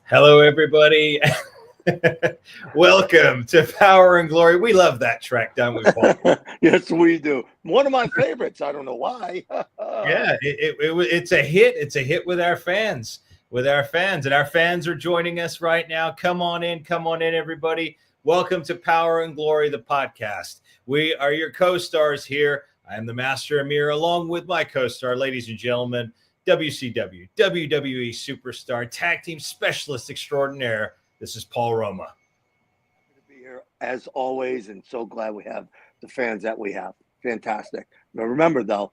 Hello, everybody. Welcome to Power and Glory. We love that track, don't we, Paul? Yes, we do. One of my favorites. I don't know why. Yeah, it's a hit. It's a hit with our fans. And our fans are joining us right now. Come on in, everybody. Welcome to Power and Glory, the podcast. We are your co-stars here. I am the Master Emir, along with my co-star, ladies and gentlemen, WCW, WWE superstar, tag team specialist extraordinaire. This is Paul Roma. Happy to be here as always, and so glad we have the fans that we have. Fantastic. Now remember, though,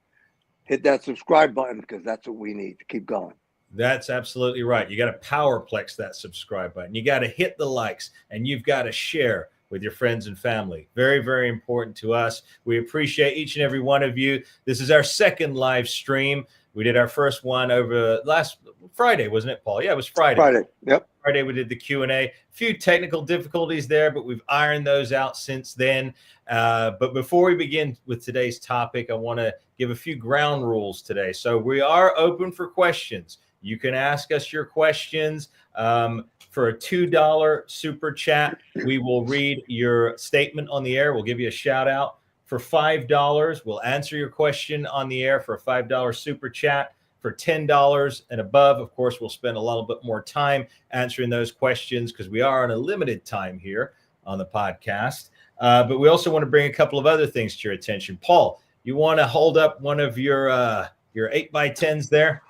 hit that subscribe button because that's what we need to keep going. That's absolutely right. You got to powerplex that subscribe button. You got to hit the likes, and you've got to share with your friends and family. Very, very important to us. We appreciate each and every one of you. This is our second live stream. We did our first one over last Friday, wasn't it, Paul? Yeah, it was Friday. Yep. Friday we did the Q&A. A few technical difficulties there, but we've ironed those out since then. But before we begin with today's topic, I want to give a few ground rules today. So we are open for questions. You can ask us your questions. For a $2 super chat, we will read your statement on the air. We'll give you a shout out. For $5, we'll answer your question on the air for a $5 super chat. For $10 and above, of course, we'll spend a little bit more time answering those questions because we are on a limited time here on the podcast. But we also want to bring a couple of other things to your attention. Paul, you want to hold up one of your 8x10s there?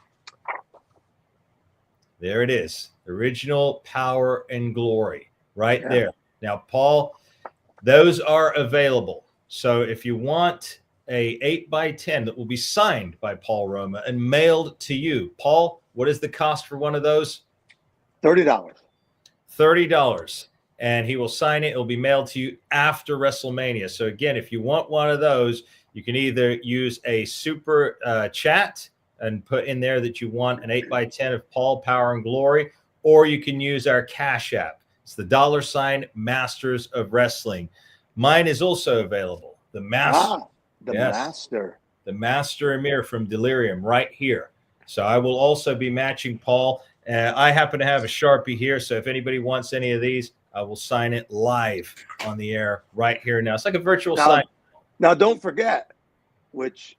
There it is. Original Power and Glory right there. Now, Paul, those are available. So if you want a 8x10 that will be signed by Paul Roma and mailed to you, Paul, what is the cost for one of those? $30. $30. And he will sign it. It'll be mailed to you after WrestleMania. So again, if you want one of those, you can either use a super chat and put in there that you want an 8x10 of Paul Power and Glory, or you can use our Cash App. It's the $sign Masters of Wrestling. Mine is also available. The Master. The Master Emir from Delirium right here. So I will also be matching Paul. I happen to have a Sharpie here, so if anybody wants any of these, I will sign it live on the air right here now. It's like a virtual sign. Now, don't forget, which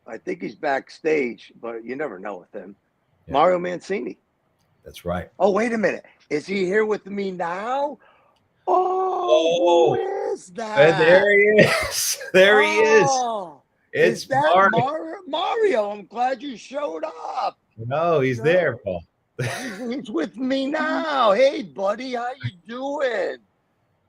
I think he's backstage, but you never know with him, Mario Mancini. That's right. Oh, wait a minute. Is he here with me now? Oh, who is that? There he is. There he is. It's is that Mario. I'm glad you showed up. No, he's there, Paul. He's with me now. Hey, buddy, how you doing?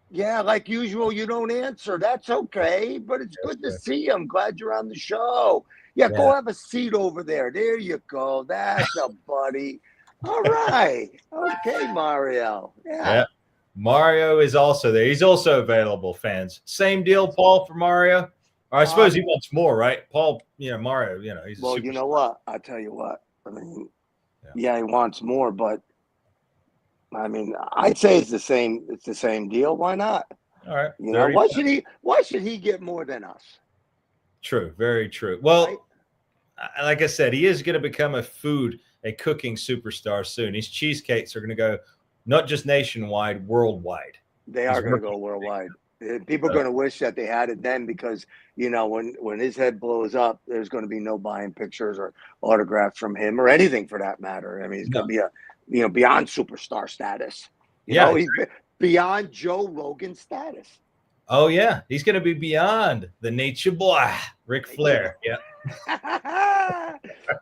Yeah, like usual, you don't answer. That's okay, but it's good to see you. I'm glad you're on the show. Yeah, go have a seat over there. There you go. That's a buddy. All right. Okay, Mario. Yeah. Mario is also there. He's also available, fans. Same deal, Paul, for Mario. Or I suppose he wants more, right? Paul, Mario, he's well, you know what? I'll tell you what. I mean, he wants more, but I mean, I'd say it's the same deal. Why not? All right. Why should he get more than us? True, very true. Well, like I said, he is going to become a cooking superstar soon. These cheesecakes are going to go not just nationwide, worldwide. They are going to go worldwide. People are going to wish that they had it then because, when his head blows up, there's going to be no buying pictures or autographs from him or anything for that matter. I mean, he's going to be beyond superstar status. He's beyond Joe Rogan status. Oh, yeah. He's going to be beyond the nature boy, Ric Flair. Yeah.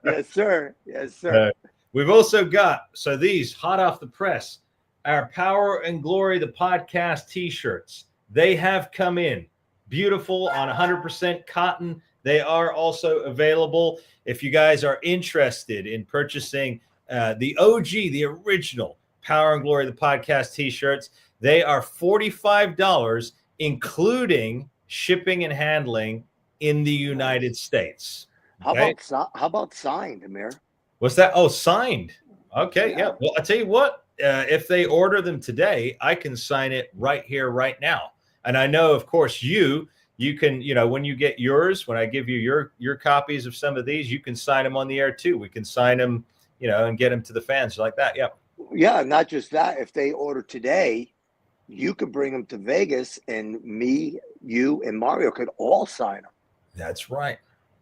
Yes, sir. Yes, sir. We've also got, these hot off the press, our Power and Glory, the podcast T-shirts. They have come in beautiful on 100% cotton. They are also available. If you guys are interested in purchasing the OG, the original Power and Glory, the podcast T-shirts, they are $45, including shipping and handling in the United States. Okay? How about signed, Emir? What's that? Oh, signed. Okay, yeah. Well, I tell you what, if they order them today, I can sign it right here, right now. And I know, of course, you can, when you get yours, when I give you your copies of some of these, you can sign them on the air too. We can sign them, and get them to the fans like that. Yep. Yeah, not just that. If they order today, you could bring them to Vegas, and me, you, and Mario could all sign them. That's right.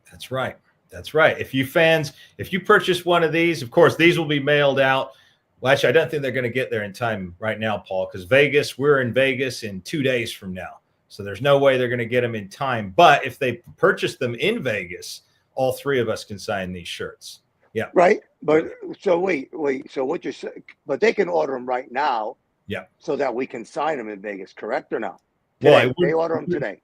That's right. That's right. If you purchase one of these, of course, these will be mailed out. Well, actually, I don't think they're going to get there in time right now, Paul, because we're in Vegas in 2 days from now. So there's no way they're going to get them in time. But if they purchase them in Vegas, all three of us can sign these shirts. Yeah. Right. But so wait. So what you're saying, but they can order them right now. Yeah. So that we can sign them in Vegas, correct or no? Today. Well, they order them today.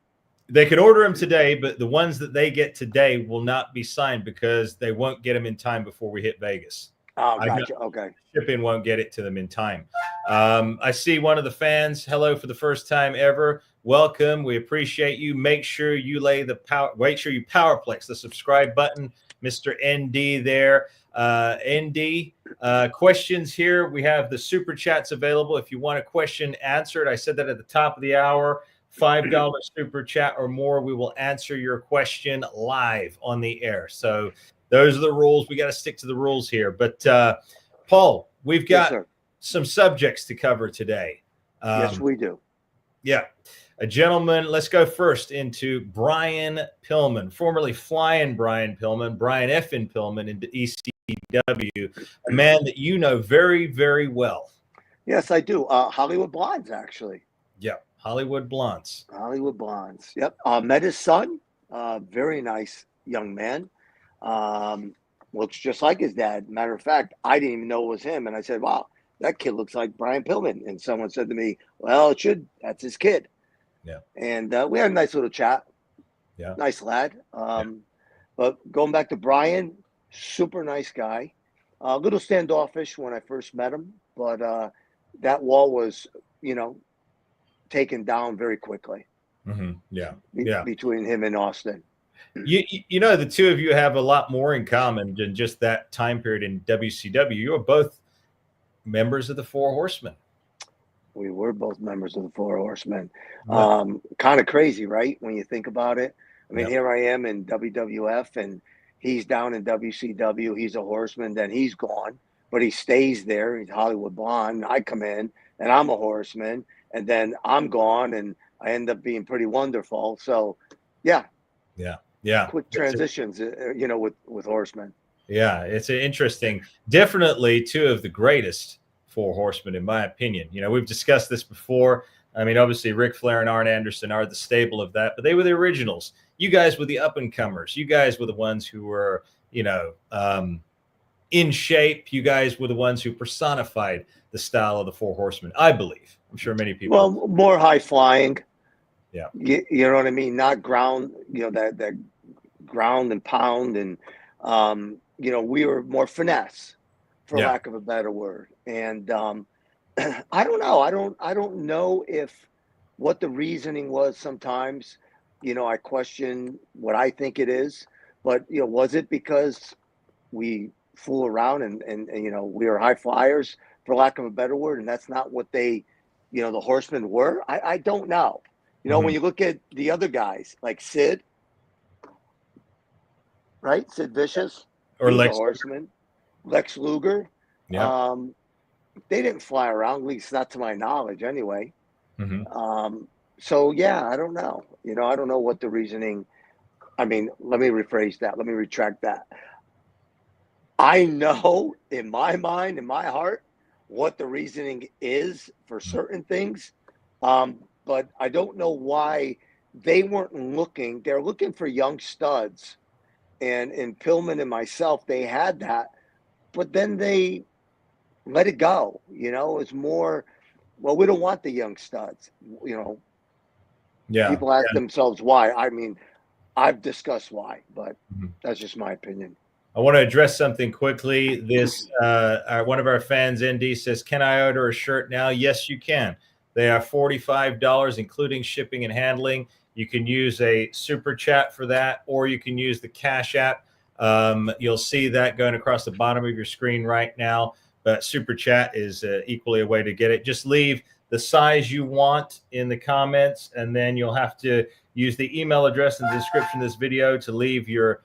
They could order them today, but the ones that they get today will not be signed because they won't get them in time before we hit Vegas. Oh, gotcha. Okay. Shipping won't get it to them in time. I see one of the fans. Hello for the first time ever. Welcome. We appreciate you. Make sure you powerplex the subscribe button, Mr. ND there. ND, questions here. We have the super chats available. If you want a question answered, I said that at the top of the hour. $5 super chat or more, we will answer your question live on the air. So those are the rules. We got to stick to the rules here. But Paul, we've got some subjects to cover today. Yes, we do. Yeah. A gentleman, let's go first into Brian Pillman, formerly Flying Brian Pillman, Brian FN Pillman into ECW, a man that you know very, very well. Yes, I do. Hollywood Blondes, actually. Yeah. Hollywood Blondes. Hollywood Blondes. Yep. Met his son. Very nice young man. Looks just like his dad. Matter of fact, I didn't even know it was him. And I said, wow, that kid looks like Brian Pillman. And someone said to me, well, it should. That's his kid. Yeah. And we had a nice little chat. Yeah. Nice lad. But going back to Brian, super nice guy. A little standoffish when I first met him. But that wall was, taken down very quickly. Mm-hmm. Yeah. Between him and Austin. You know, the two of you have a lot more in common than just that time period in WCW. You were both members of the Four Horsemen. We were both members of the Four Horsemen. Right. Kind of crazy, right? When you think about it. I mean, Here I am in WWF, and he's down in WCW. He's a Horseman. Then he's gone, but he stays there. He's Hollywood Blonde. I come in, and I'm a Horseman. And then I'm gone, and I end up being pretty wonderful. So, yeah. Quick transitions, with Horsemen. Yeah, it's interesting. Definitely two of the greatest Four Horsemen, in my opinion. We've discussed this before. I mean, obviously, Ric Flair and Arn Anderson are the stable of that, but they were the originals. You guys were the up-and-comers. You guys were the ones who were, in shape. You guys were the ones who personified the style of the Four Horsemen, I believe. I'm sure many people. Well, more high flying. Yeah. You know what I mean? Not ground, that ground and pound. And, we were more finesse, for lack of a better word. And I don't know. I don't know what the reasoning was sometimes. I question what I think it is. But, was it because we fool around and we were high flyers, for lack of a better word, and that's not what they, the Horsemen were? I don't know. When you look at the other guys like Sid, right? Sid Vicious, or Lex Horseman, Lex Luger. Yeah. They didn't fly around, at least not to my knowledge, anyway. Mm-hmm. So yeah, I don't know. I don't know what the reasoning. I mean, let me rephrase that. Let me retract that. I know in my mind, in my heart, what the reasoning is for certain things. But I don't know why they weren't looking. They're looking for young studs. And in Pillman and myself, they had that. But then they let it go. It's more, well, we don't want the young studs. Yeah. People ask themselves why. I mean, I've discussed why, but that's just my opinion. I want to address something quickly. This one of our fans, ND, says, "Can I order a shirt now?" Yes, you can. They are $45, including shipping and handling. You can use a super chat for that, or you can use the Cash App. You'll see that going across the bottom of your screen right now. But super chat is equally a way to get it. Just leave the size you want in the comments, and then you'll have to use the email address in the description of this video to leave your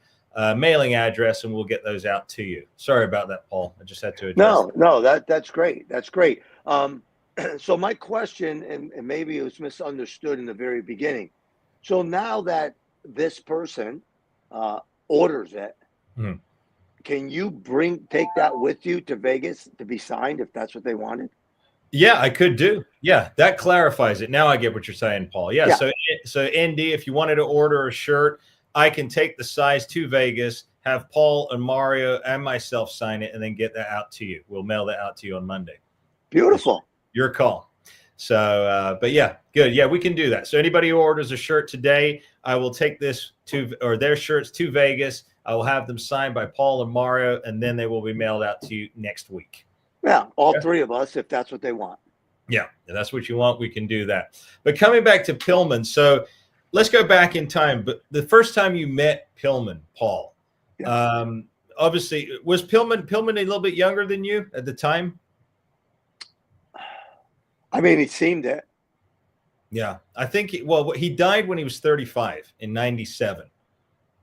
mailing address, and we'll get those out to you. Sorry about that, Paul. I just had to address that. No, that's great. That's great. So my question, and maybe it was misunderstood in the very beginning. So now that this person orders it, Mhm. can you take that with you to Vegas to be signed if that's what they wanted? Yeah, I could do. Yeah, that clarifies it. Now I get what you're saying, Paul. Yeah. Yeah. So ND, if you wanted to order a shirt, I can take the size to Vegas, have Paul and Mario and myself sign it, and then get that out to you. We'll mail that out to you on Monday. Beautiful. Your call. So, but yeah, good. Yeah, we can do that. So anybody who orders a shirt today, I will take this their shirts to Vegas. I will have them signed by Paul and Mario, and then they will be mailed out to you next week. Yeah, all three of us, if that's what they want. Yeah, if that's what you want, we can do that. But coming back to Pillman, so let's go back in time. But the first time you met Pillman, Paul, Yes. Obviously, was Pillman a little bit younger than you at the time? I mean, he seemed it. Yeah, I think he died when he was 35 in 97.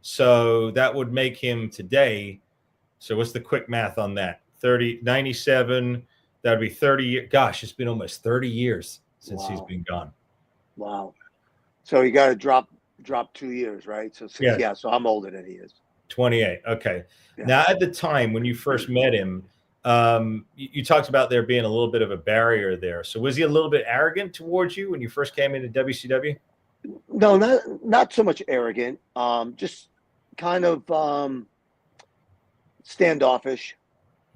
So that would make him today. So what's the quick math on that? 97, that would be 30 years. Gosh, it's been almost 30 years since he's been gone. Wow. So you got to drop 2 years, right? So yeah, so I'm older than he is. 28. Okay. Yeah. Now, at the time when you first met him, you talked about there being a little bit of a barrier there. So was he a little bit arrogant towards you when you first came into WCW? No, not so much arrogant. Just kind of standoffish.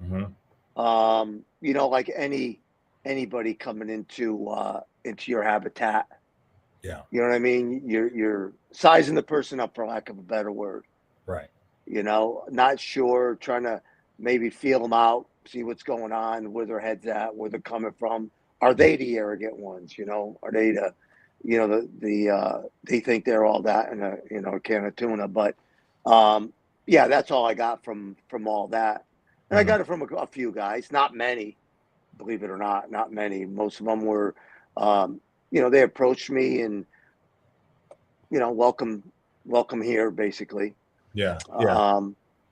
Mm-hmm. Like anybody coming into your habitat. Yeah. You know what I mean? You're sizing the person up, for lack of a better word. Right. Not sure, trying to maybe feel them out, see what's going on, where their head's at, where they're coming from. Are they the arrogant ones? Are they they think they're all that in a can of tuna? But yeah, that's all I got from all that. And I got it from a few guys, not many, believe it or not many. Most of them were, they approached me and, welcome here, basically. Yeah.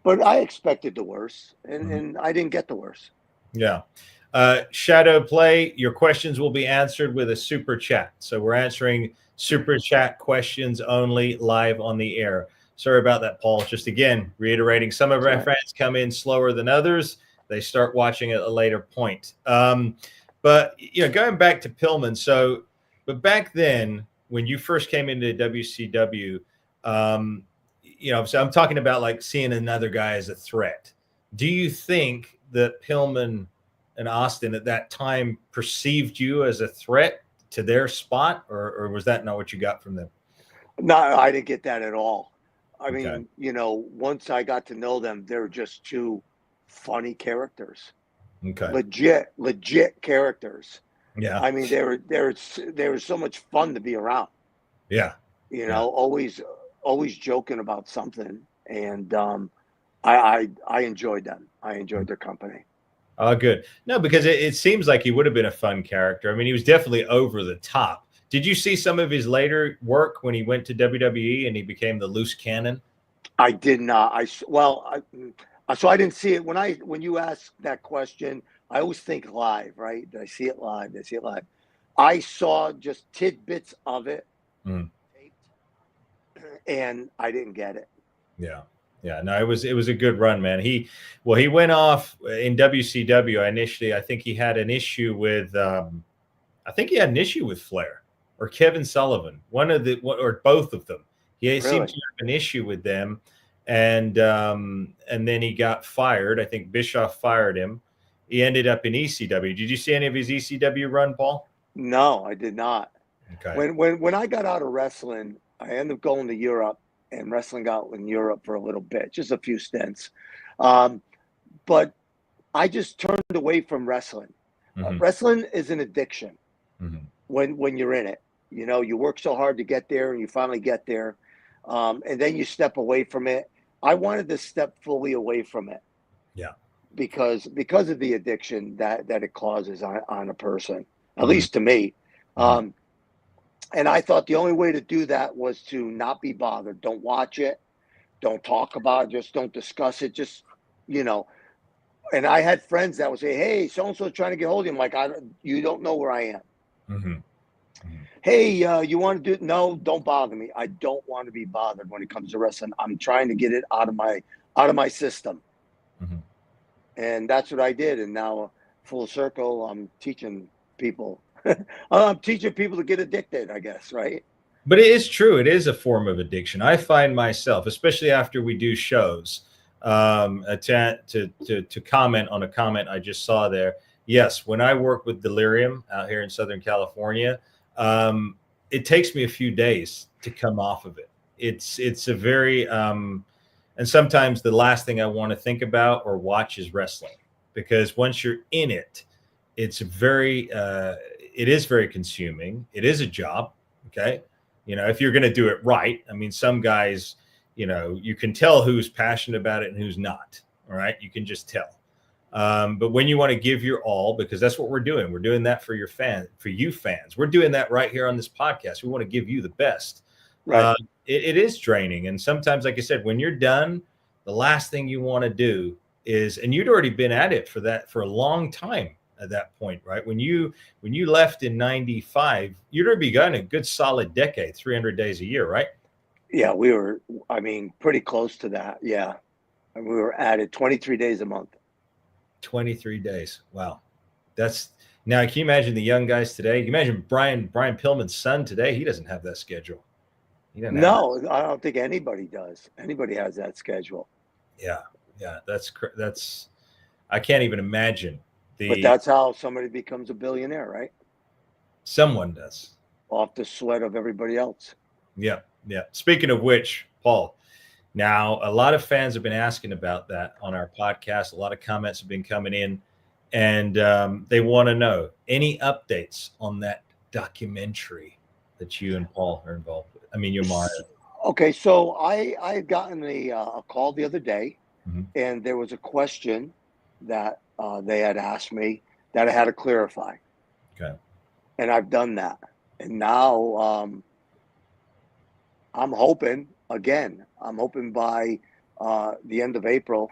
But I expected the worst, and I didn't get the worst. Yeah. Shadow Play, your questions will be answered with a super chat. So we're answering super chat questions only live on the air. Sorry about that, Paul. Just again, reiterating, some of our friends come in slower than others. They start watching at a later point. But, going back to Pillman. But back then, when you first came into WCW, so I'm talking about like seeing another guy as a threat. Do you think that Pillman and Austin at that time perceived you as a threat to their spot, or was that not what you got from them? No, I didn't get that at all. I mean, once I got to know them, they're just two funny characters. Okay. Legit characters. Yeah. I mean, they were so much fun to be around. Yeah. Always joking about something, and I enjoyed them. I enjoyed their company. Oh, good. No, because it seems like he would have been a fun character. I mean, he was definitely over the top. Did you see some of his later work when he went to WWE and he became the loose cannon? I did not. So I didn't see it. When you ask that question, I always think live, right? Did I see it live? I saw just tidbits of it, and I didn't get it. Yeah. Yeah, no, it was a good run, man. He went off in WCW initially. I think he had an issue with Flair or Kevin Sullivan, or both of them. He seemed to have an issue with them, and then he got fired. I think Bischoff fired him. He ended up in ECW. Did you see any of his ECW run, Paul? No, I did not. Okay. When I got out of wrestling, I ended up going to Europe. And wrestling out in Europe for a little bit, just a few stints. But I just turned away from wrestling. Wrestling is an addiction when you're in it. You work so hard to get there, and you finally get there, and then you step away from it. I wanted to step fully away from it. Yeah. Because of the addiction that it causes on a person, at least to me. And I thought the only way to do that was to not be bothered. Don't watch it. don't talk about it, just don't discuss it, just, you know. And I had friends that would say, hey, so-and-so trying to get hold of you. I'm like, you don't know where I am. Mm-hmm. Mm-hmm. Hey, you want to do? No, don't bother me. I don't want to be bothered when it comes to wrestling. I'm trying to get it out of my system. Mm-hmm. And that's what I did. And now, full circle, I'm teaching people. I'm teaching people to get addicted, I guess, right? But it is true. It is a form of addiction. I find myself, especially after we do shows, to comment on a comment I just saw there. Yes, when I work with Delirium out here in Southern California, it takes me a few days to come off of it. It's a very and sometimes the last thing I want to think about or watch is wrestling, because once you're in it, it's very it is very consuming. It is a job. Okay. You know, if you're going to do it right, I mean, some guys, you know, you can tell who's passionate about it and who's not. All right. You can just tell. But when you want to give your all, because that's what we're doing that for your for you fans. We're doing that right here on this podcast. We want to give you the best. Right. It is draining. And sometimes, like I said, when you're done, the last thing you want to do is, and you'd already been at it for a long time at that point, right? When you left in 95, you'd already begun a good solid decade, 300 days a year, right? Yeah, we were, I mean, pretty close to that. Yeah. And we were at it 23 days a month. 23 days. Wow. That's now, can you imagine the young guys today? Can you imagine Brian Pillman's son today? He doesn't have that schedule. No, I don't think anybody does. Anybody has that schedule. Yeah. That's I can't even imagine. But that's how somebody becomes a billionaire, right? Someone does. Off the sweat of everybody else. Yeah. Speaking of which, Paul, now a lot of fans have been asking about that on our podcast. A lot of comments have been coming in, and they want to know any updates on that documentary that you and Paul are involved with. I mean, you're Mario. Okay, so I had gotten a call the other day, mm-hmm. and there was a question that they had asked me that I had to clarify. Okay. And I've done that. And now I'm hoping by the end of April,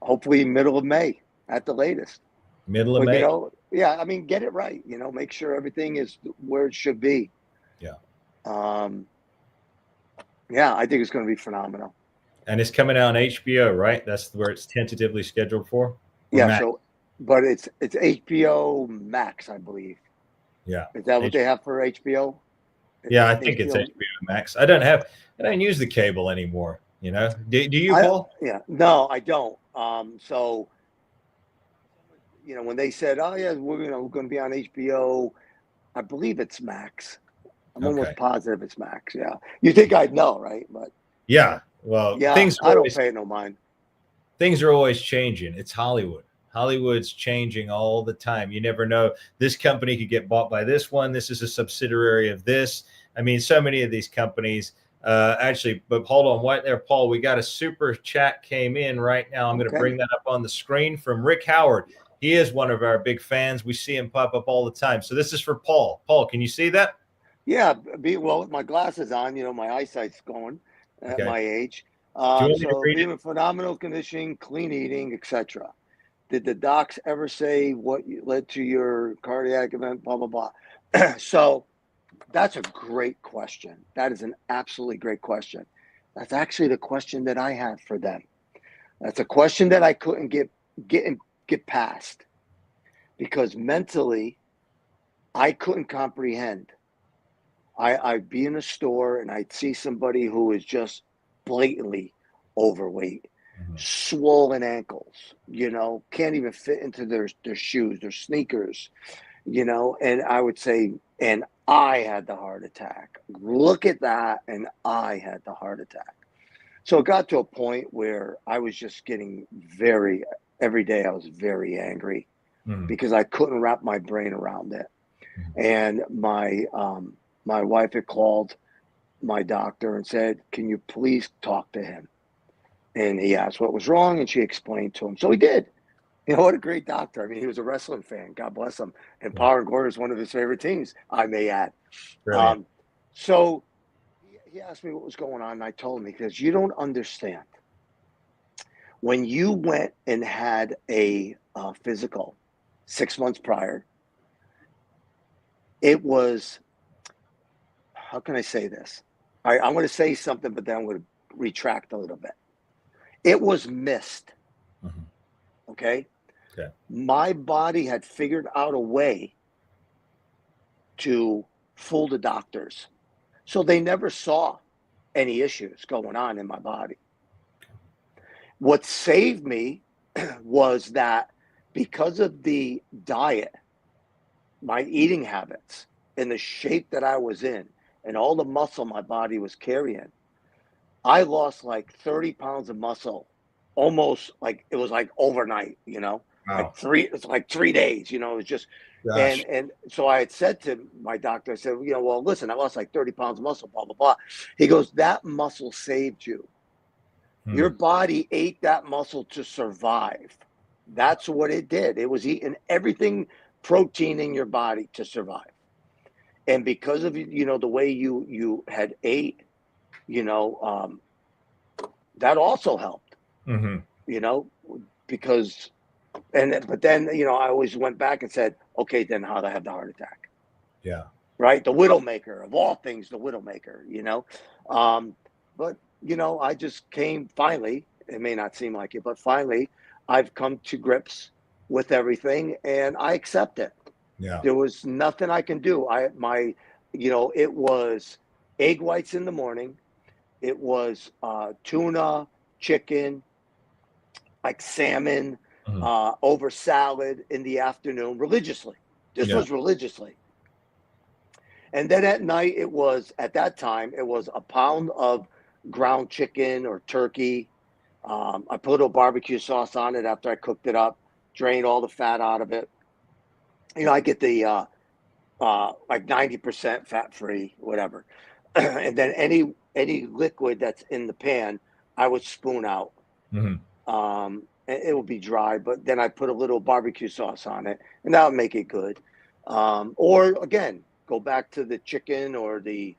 hopefully middle of May at the latest. Middle of May? You know, yeah, I mean, get it right. You know, make sure everything is where it should be. Yeah. Yeah, I think it's going to be phenomenal. And it's coming out on HBO, right? That's where it's tentatively scheduled for? Yeah, Max? so, but it's HBO Max, I believe. Yeah. Is that what they have for HBO? Yeah, I think it's HBO Max. I don't use the cable anymore. You know, do you, Paul? Yeah, no, I don't. So, you know, when they said, "Oh yeah, we're going to be on HBO," I believe it's Max. I'm almost positive it's Max. Yeah, you think I'd know, right? But yeah, well, yeah, I don't pay no mind. Things are always changing. It's Hollywood. Hollywood's changing all the time. You never know. This company could get bought by this one. This is a subsidiary of this. I mean, so many of these companies actually, but hold on. What there, Paul? We got a super chat came in right now. I'm going to bring that up on the screen from Rick Howard. He is one of our big fans. We see him pop up all the time. So this is for Paul. Paul, can you see that? Yeah. Well, with my glasses on, you know, my eyesight's going at my age. So being in phenomenal conditioning, clean eating, etc. Did the docs ever say what led to your cardiac event? Blah, blah, blah. So that's a great question. That is an absolutely great question. That's actually the question that I had for them. That's a question that I couldn't get past because mentally I couldn't comprehend. I'd be in a store and I'd see somebody who is just blatantly overweight, swollen ankles, you know, can't even fit into their shoes, their sneakers, you know, and I would say, and I had the heart attack. Look at that. And I had the heart attack. So it got to a point where I was just getting every day I was very angry because I couldn't wrap my brain around it. And my wife had called my doctor and said, "Can you please talk to him?" And he asked what was wrong, and she explained to him. So he did. You know, what a great doctor. I mean, he was a wrestling fan. God bless him. And Power and Glory is one of his favorite teams, I may add. So he asked me what was going on, and I told him, because you don't understand. When you went and had a physical 6 months prior, it was, how can I say this? I'm going to say something, but then I'm going to retract a little bit. It was missed. Mm-hmm. Okay? Okay. My body had figured out a way to fool the doctors. So they never saw any issues going on in my body. What saved me was that because of the diet, my eating habits, and the shape that I was in, and all the muscle my body was carrying, I lost like 30 pounds of muscle, almost like it was like overnight, you know, Wow. it's like 3 days, you know, it was just, Gosh. and so I had said to my doctor, I said, you know, well, listen, I lost like 30 pounds of muscle, blah, blah, blah. He goes, that muscle saved you. Your body ate that muscle to survive. That's what it did. It was eating everything protein in your body to survive. And because of, you know, the way you had ate, you know, that also helped, Mm-hmm. you know, because, but then, you know, I always went back and said, okay, then how'd I have the heart attack? Yeah. Right. The widowmaker of all things, the widowmaker, you know, but, you know, I just came finally, it may not seem like it, but finally I've come to grips with everything and I accept it. Yeah. There was nothing I can do. You know, it was egg whites in the morning. It was tuna, chicken, like salmon, Mm-hmm. over salad in the afternoon, religiously. This was religiously. And then at night, at that time, it was a pound of ground chicken or turkey. I put a little barbecue sauce on it after I cooked it up, drained all the fat out of it. You know, I get the like 90% fat free, whatever. And then any liquid that's in the pan, I would spoon out. Mm-hmm. It will be dry, but then I put a little barbecue sauce on it, and that would make it good. Or again, go back to the chicken or the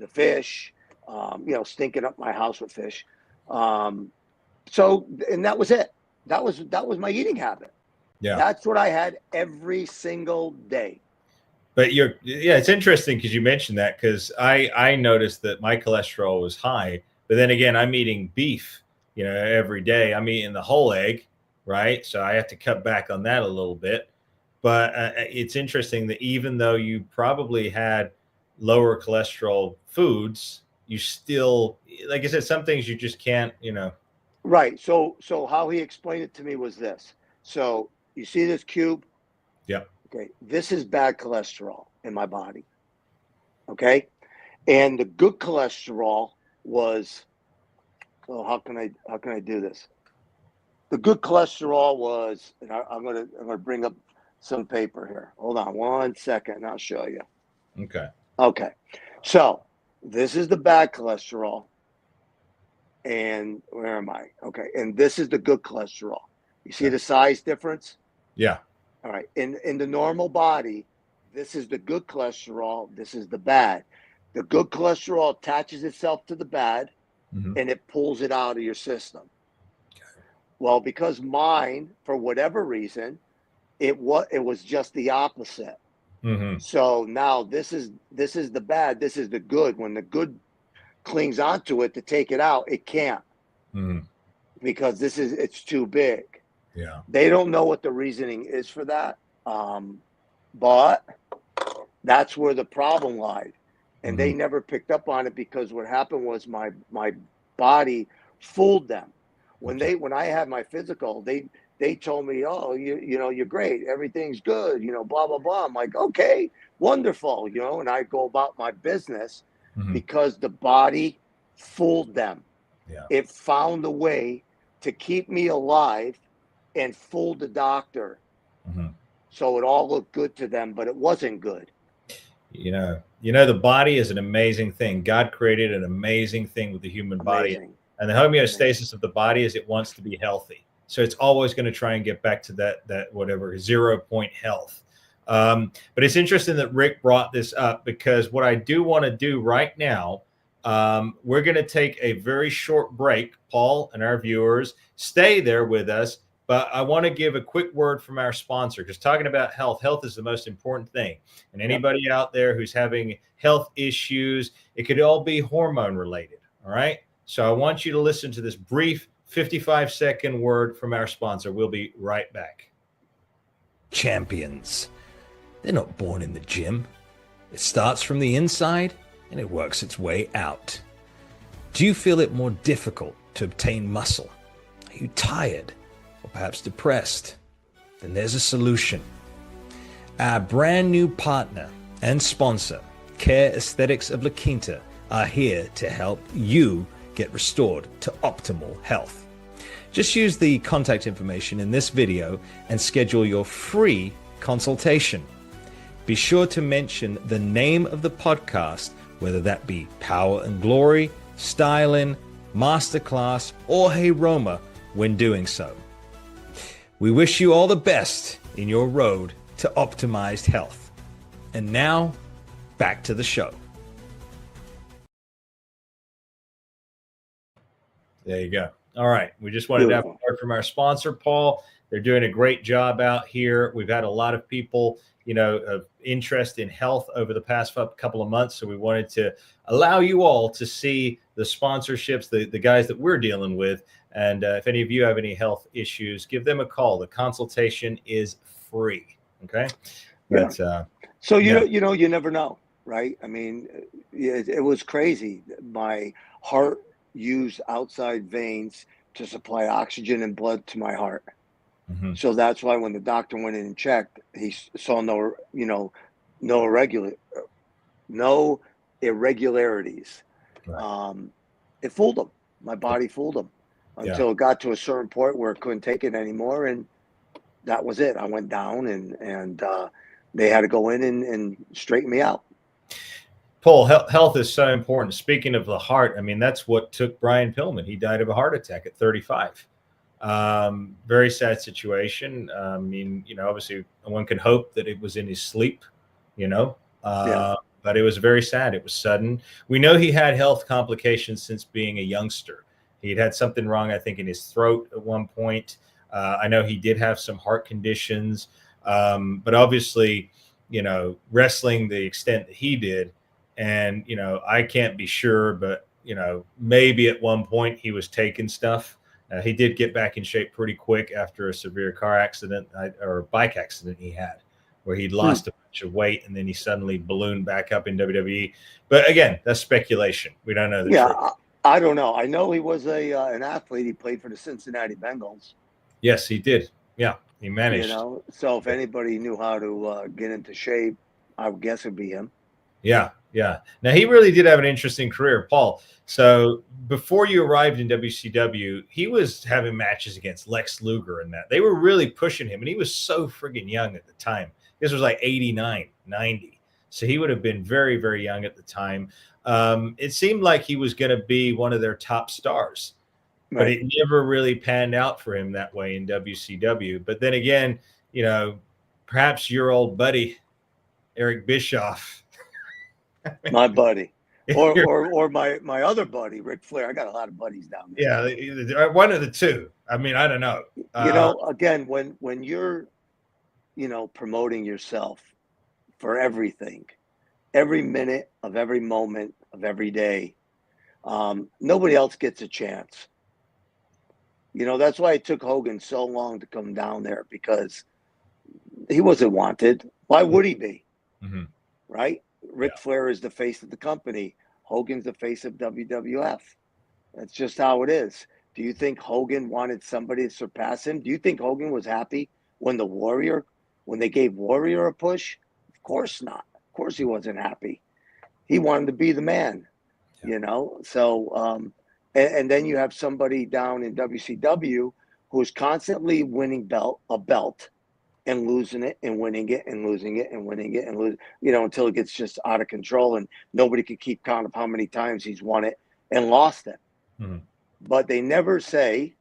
fish. You know, stinking up my house with fish. So, and that was it. That was my eating habit. Yeah. That's what I had every single day. But it's interesting because you mentioned that, because I noticed that my cholesterol was high, but then again, I'm eating beef, you know, every day. I'm eating the whole egg, right? So I have to cut back on that a little bit. But it's interesting that even though you probably had lower cholesterol foods, you still, like I said, some things you just can't, you know. Right. So how he explained it to me was this. So you see this cube? Yeah. Okay. This is bad cholesterol in my body. Okay. And the good cholesterol was, oh, how can I do this? The good cholesterol was, and I'm gonna bring up some paper here. Hold on 1 second, and I'll show you. Okay. Okay. So this is the bad cholesterol. And where am I? Okay. And this is the good cholesterol. You see the size difference? Yeah. All right. In the normal body, this is the good cholesterol. This is the bad. The good cholesterol attaches itself to the bad, and it pulls it out of your system. Well, because mine, for whatever reason, it was just the opposite. Mm-hmm. So now this is the bad. This is the good. When the good clings onto it to take it out, it can't, because it's too big. Yeah. They don't know what the reasoning is for that, but that's where the problem lied, and they never picked up on it, because what happened was my body fooled them. When I had my physical, they told me, oh, you know, you're great, everything's good, you know, blah blah blah. I'm like, okay, wonderful, you know, and I go about my business, because the body fooled them. Yeah. It found a way to keep me alive and fooled the doctor. So it all looked good to them, but it wasn't good. You know, the body is an amazing thing. God created an amazing thing with the human body. And the homeostasis of the body is it wants to be healthy. So it's always going to try and get back to that whatever 0 point health. But it's interesting that Rick brought this up, because what I do want to do right now We're going to take a very short break. Paul and our viewers, stay there with us. But I want to give a quick word from our sponsor, because talking about health is the most important thing. And anybody out there who's having health issues, it could all be hormone related. All right. So I want you to listen to this brief 55-second word from our sponsor. We'll be right back. Champions. They're not born in the gym. It starts from the inside and it works its way out. Do you feel it more difficult to obtain muscle? Are you tired? Or perhaps depressed? Then there's a solution. Our brand new partner and sponsor, Care Aesthetics of La Quinta, are here to help you get restored to optimal health. Just use the contact information in this video and schedule your free consultation. Be sure to mention the name of the podcast, whether that be Power and Glory, Styling, Masterclass, or Hey Roma, when doing so. We wish you all the best in your road to optimized health. And now, back to the show. There you go. All right. We just wanted to have a word from our sponsor, Paul. They're doing a great job out here. We've had a lot of people, of interest in health over the past couple of months. So we wanted to allow you all to see the sponsorships, the guys that we're dealing with. And if any of you have any health issues, give them a call. The consultation is free. Okay. But, so, you never know, right? I mean, it was crazy. My heart used outside veins to supply oxygen and blood to my heart. Mm-hmm. So that's why when the doctor went in and checked, he saw no irregularities. Right. It fooled him. My body fooled him until it got to a certain point where it couldn't take it anymore. And that was it. I went down and they had to go in and straighten me out. Paul, health is so important. Speaking of the heart, I mean, that's what took Brian Pillman. He died of a heart attack at 35. Very sad situation. I mean, obviously one can hope that it was in his sleep, but it was very sad. It was sudden. We know he had health complications since being a youngster. He'd had something wrong, I think, in his throat at one point. I know he did have some heart conditions, but obviously, wrestling the extent that he did, and, I can't be sure, but, maybe at one point he was taking stuff. He did get back in shape pretty quick after a severe car accident or bike accident he had, where he'd lost a bunch of weight and then he suddenly ballooned back up in WWE. But again, that's speculation. We don't know the truth. I don't know. I know he was an athlete. He played for the Cincinnati Bengals. Yes, he did. Yeah, he managed. So if anybody knew how to get into shape, I would guess it'd be him. Yeah. Now, he really did have an interesting career, Paul. So before you arrived in WCW, he was having matches against Lex Luger and that. They were really pushing him, and he was so friggin' young at the time. This was like 89, 90. So he would have been very, very young at the time. It seemed like he was going to be one of their top stars, but it never really panned out for him that way in WCW. But then again, perhaps your old buddy, Eric Bischoff. My buddy. Or my other buddy, Ric Flair. I got a lot of buddies down there. Yeah, one of the two. I mean, I don't know. Again, when you're, promoting yourself for everything, every minute of every moment of every day, nobody else gets a chance. That's why it took Hogan so long to come down there, because he wasn't wanted. Why would he be? Mm-hmm. Right? Ric Flair is the face of the company. Hogan's the face of WWF. That's just how it is. Do you think Hogan wanted somebody to surpass him? Do you think Hogan was happy when they gave Warrior a push? Of course not. Of course he wasn't happy. He wanted to be the man, So, and then you have somebody down in WCW who's constantly winning a belt and losing it and winning it and losing it and winning it and losing, until it gets just out of control and nobody can keep count of how many times he's won it and lost it. Mm-hmm. But they never say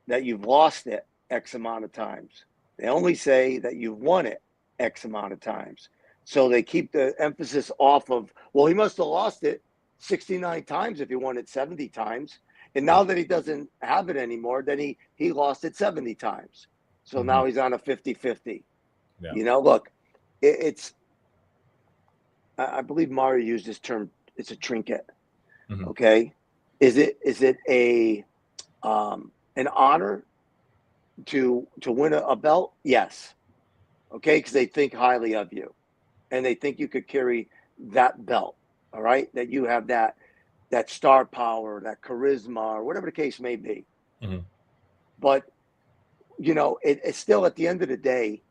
that you've lost it X amount of times. They only say that you've won it X amount of times. So they keep the emphasis off of, well, he must have lost it 69 times if he won it 70 times. And now that he doesn't have it anymore, then he lost it 70 times. So now he's on a 50-50. Yeah. You know, look, it's I believe Mario used this term, it's a trinket. Okay. Is it a an honor to win a belt? Yes. Okay, because they think highly of you and they think you could carry that belt. All right, that you have that star power, that charisma, or whatever the case may be. But you know, it's still at the end of the day,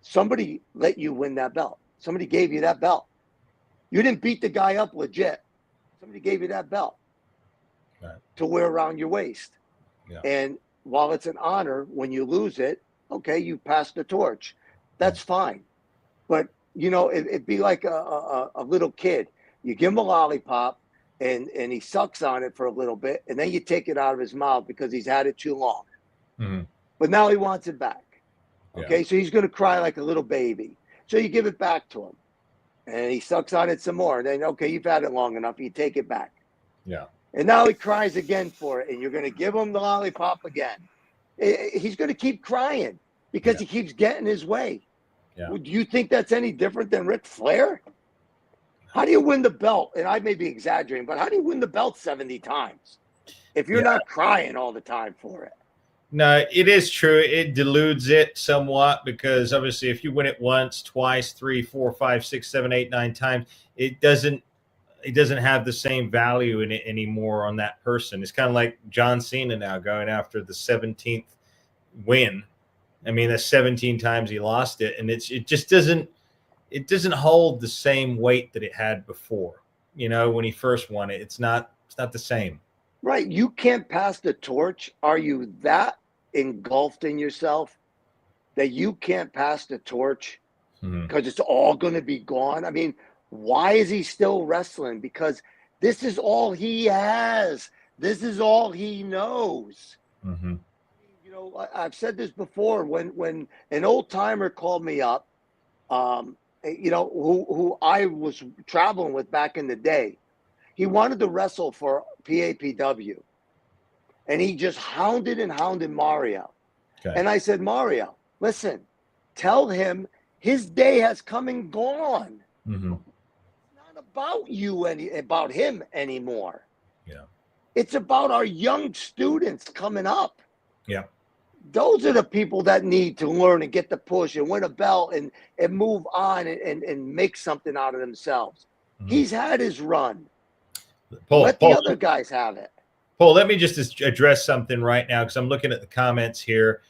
somebody let you win that belt. Somebody gave you that belt. You didn't beat the guy up legit. Somebody gave you that belt to wear around your waist. Yeah. And while it's an honor, when you lose it, okay, you pass the torch. That's fine. But you know, it'd be like a little kid. You give him a lollipop and he sucks on it for a little bit, and then you take it out of his mouth because he's had it too long. But now he wants it back. Okay, so he's going to cry like a little baby. So you give it back to him, and he sucks on it some more. And then, okay, you've had it long enough. You take it back. Yeah. And now he cries again for it, and you're going to give him the lollipop again. He's going to keep crying because he keeps getting his way. Yeah. Do you think that's any different than Ric Flair? How do you win the belt? And I may be exaggerating, but how do you win the belt 70 times if you're not crying all the time for it? No, it is true. It dilutes it somewhat because obviously if you win it once, twice, 3, 4, 5, 6, 7, 8, 9 times, it doesn't have the same value in it anymore on that person. It's kind of like John Cena now going after the 17th win. I mean, that's 17 times he lost it, and it just doesn't hold the same weight that it had before. You know, when he first won it, it's not the same. Right. You can't pass the torch. Are you that engulfed in yourself that you can't pass the torch because it's all going to be gone? I mean, why is he still wrestling? Because this is all he has. This is all he knows. You know, I've said this before. When an old timer called me up, you know, who I was traveling with back in the day, he wanted to wrestle for PAPW, and he just hounded Mario. Okay. And I said, Mario, listen, tell him his day has come and gone. It's not about you about him anymore. Yeah, it's about our young students coming up. Yeah. Those are the people that need to learn and get the push and win a belt and move on and make something out of themselves. He's had his run. Let the other guys have it. Paul, let me just address something right now because I'm looking at the comments here.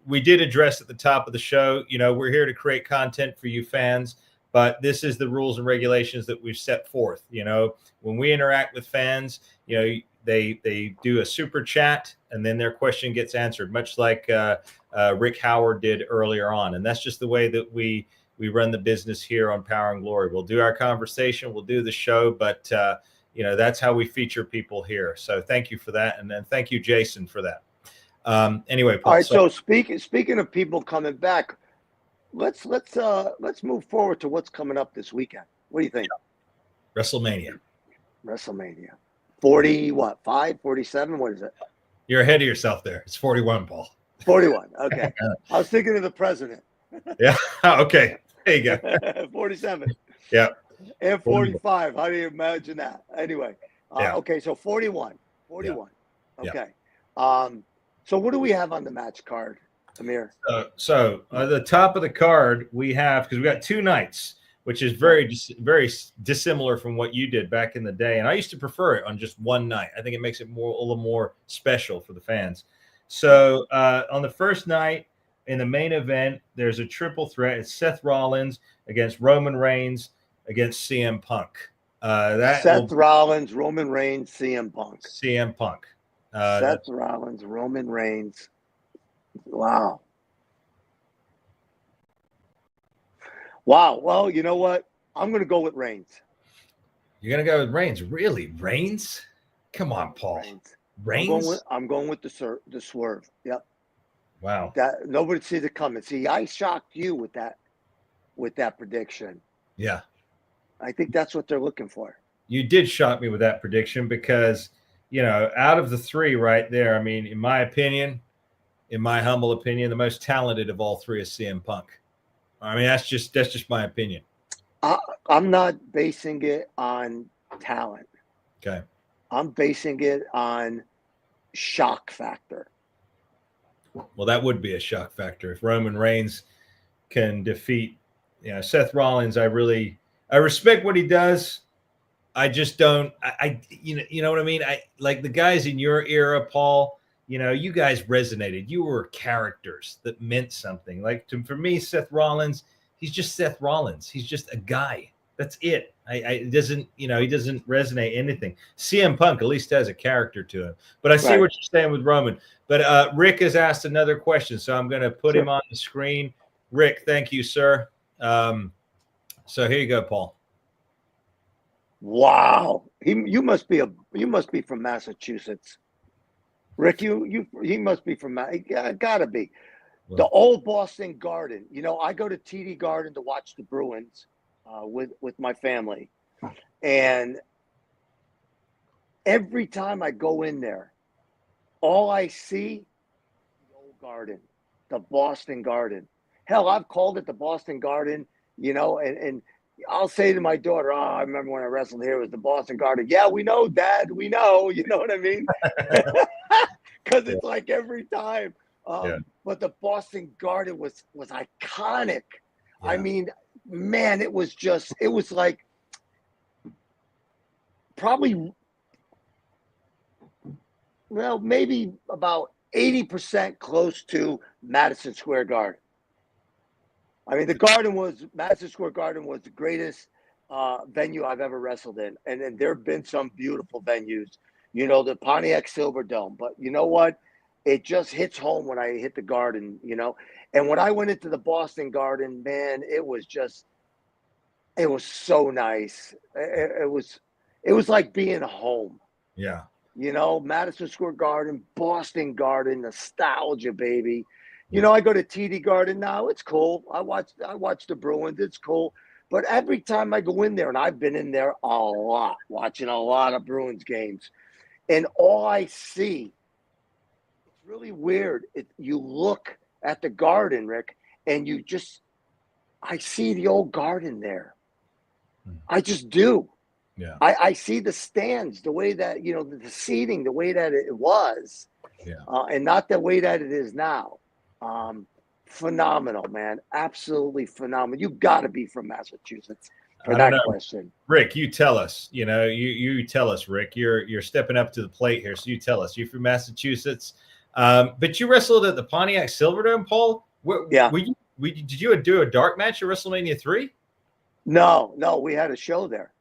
We did address at the top of the show, you know, we're here to create content for you fans, but this is the rules and regulations that we've set forth. You know, when we interact with fans, you know, they do a super chat and then their question gets answered, much like Rick Howard did earlier on. And that's just the way that we run the business here on Power and Glory. We'll do our conversation, we'll do the show, but you know, that's how we feature people here. So thank you for that. And then thank you, Jason, for that. Anyway, Paul, all right. So speaking of people coming back, let's move forward to what's coming up this weekend. What do you think? WrestleMania. 40, what, 5, 47? What is it? You're ahead of yourself there. It's 41, Paul. 41. Okay. I was thinking of the president. Yeah. Okay. There you go. 47. Yeah. And 45. How do you imagine that? Anyway. Okay. So 41. 41. Yeah. Okay. Yeah. So what do we have on the match card, Emir? So at the top of the card, we have, because we got 2 nights, which is very dissimilar from what you did back in the day. And I used to prefer it on just one night. I think it makes it a little more special for the fans. So on the first night, in the main event, there's a triple threat. It's Seth Rollins against Roman Reigns against CM Punk. Seth Rollins, Roman Reigns, CM Punk. CM Punk. Seth Rollins, Roman Reigns. Wow. Wow. Well, you know what? I'm going to go with Reigns. You're going to go with Reigns? Really? Reigns? Come on, Paul. Reigns? I'm going with the swerve. Yep. Wow. That nobody sees it coming. See, I shocked you with that prediction. Yeah. I think that's what they're looking for. You did shock me with that prediction because, out of the three right there, I mean, in my opinion, in my humble opinion, the most talented of all three is CM Punk. I mean, that's just my opinion. I'm not basing it on talent. Okay. I'm basing it on shock factor. Well, that would be a shock factor if Roman Reigns can defeat, Seth Rollins. I respect what he does. I just don't. You know what I mean. I like the guys in your era, Paul. You guys resonated. You were characters that meant something. Like for me, Seth Rollins, he's just Seth Rollins. He's just a guy. That's it. It doesn't, he doesn't resonate anything. CM Punk at least has a character to him. But I see what you're saying with Roman. But Rick has asked another question, so I'm going to put him on the screen. Rick, thank you, sir. So here you go, Paul. Wow, you must be from Massachusetts, Rick. He must be from gotta be the old Boston Garden. I go to TD Garden to watch the Bruins with my family, and every time I go in there, all I see the old Garden, the Boston Garden. Hell, I've called it the Boston Garden, and I'll say to my daughter, "Oh, I remember when I wrestled here, it was the Boston Garden." Yeah, we know, Dad. We know. You know what I mean? Because it's like every time. But the Boston Garden was iconic. Yeah. I mean, man, it was like probably, well, maybe about 80% close to Madison Square Garden. I mean, Madison Square Garden was the greatest venue I've ever wrestled in. And then there have been some beautiful venues, the Pontiac Silverdome. But you know what? It just hits home when I hit the Garden, And when I went into the Boston Garden, man, it was so nice. It was like being home. Yeah. Madison Square Garden, Boston Garden, nostalgia, baby. I go to TD Garden now. It's cool. I watch the Bruins. It's cool. But every time I go in there, and I've been in there a lot, watching a lot of Bruins games, and all I see, it's really weird. You look at the Garden, Rick, and I see the old Garden there. I just do. Yeah. I see the stands, the way that, the seating, the way that it was, and not the way that it is now. Phenomenal, man. Absolutely phenomenal. You got to be from Massachusetts for that question. Rick, you tell us, you tell us, Rick, you're stepping up to the plate here. So you tell us, you're from Massachusetts. But you wrestled at the Pontiac Silverdome, Paul. Did you do a dark match at WrestleMania 3? No, we had a show there.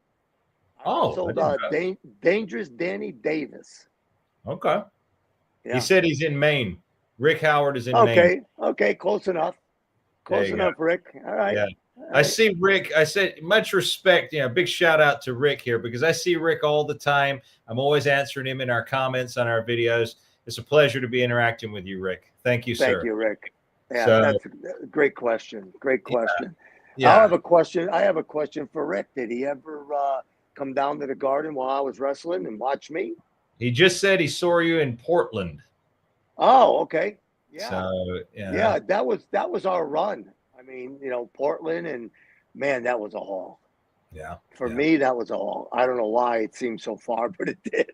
So Dangerous Danny Davis. Okay. Yeah. He said he's in Maine. Rick Howard is in Maine. Okay, close enough. Close enough, Rick. All right. Yeah. I see Rick. I said much respect. Big shout out to Rick here because I see Rick all the time. I'm always answering him in our comments on our videos. It's a pleasure to be interacting with you, Rick. Thank you, sir. Thank you, Rick. Yeah, that's a great question. Great question. Yeah. I have a question for Rick. Did he ever come down to the Garden while I was wrestling and watch me? He just said he saw you in Portland. Oh, okay. Yeah. So, yeah, that was our run. I mean, Portland, and man, that was a haul. Yeah. For me, that was a haul. I don't know why it seemed so far, but it did.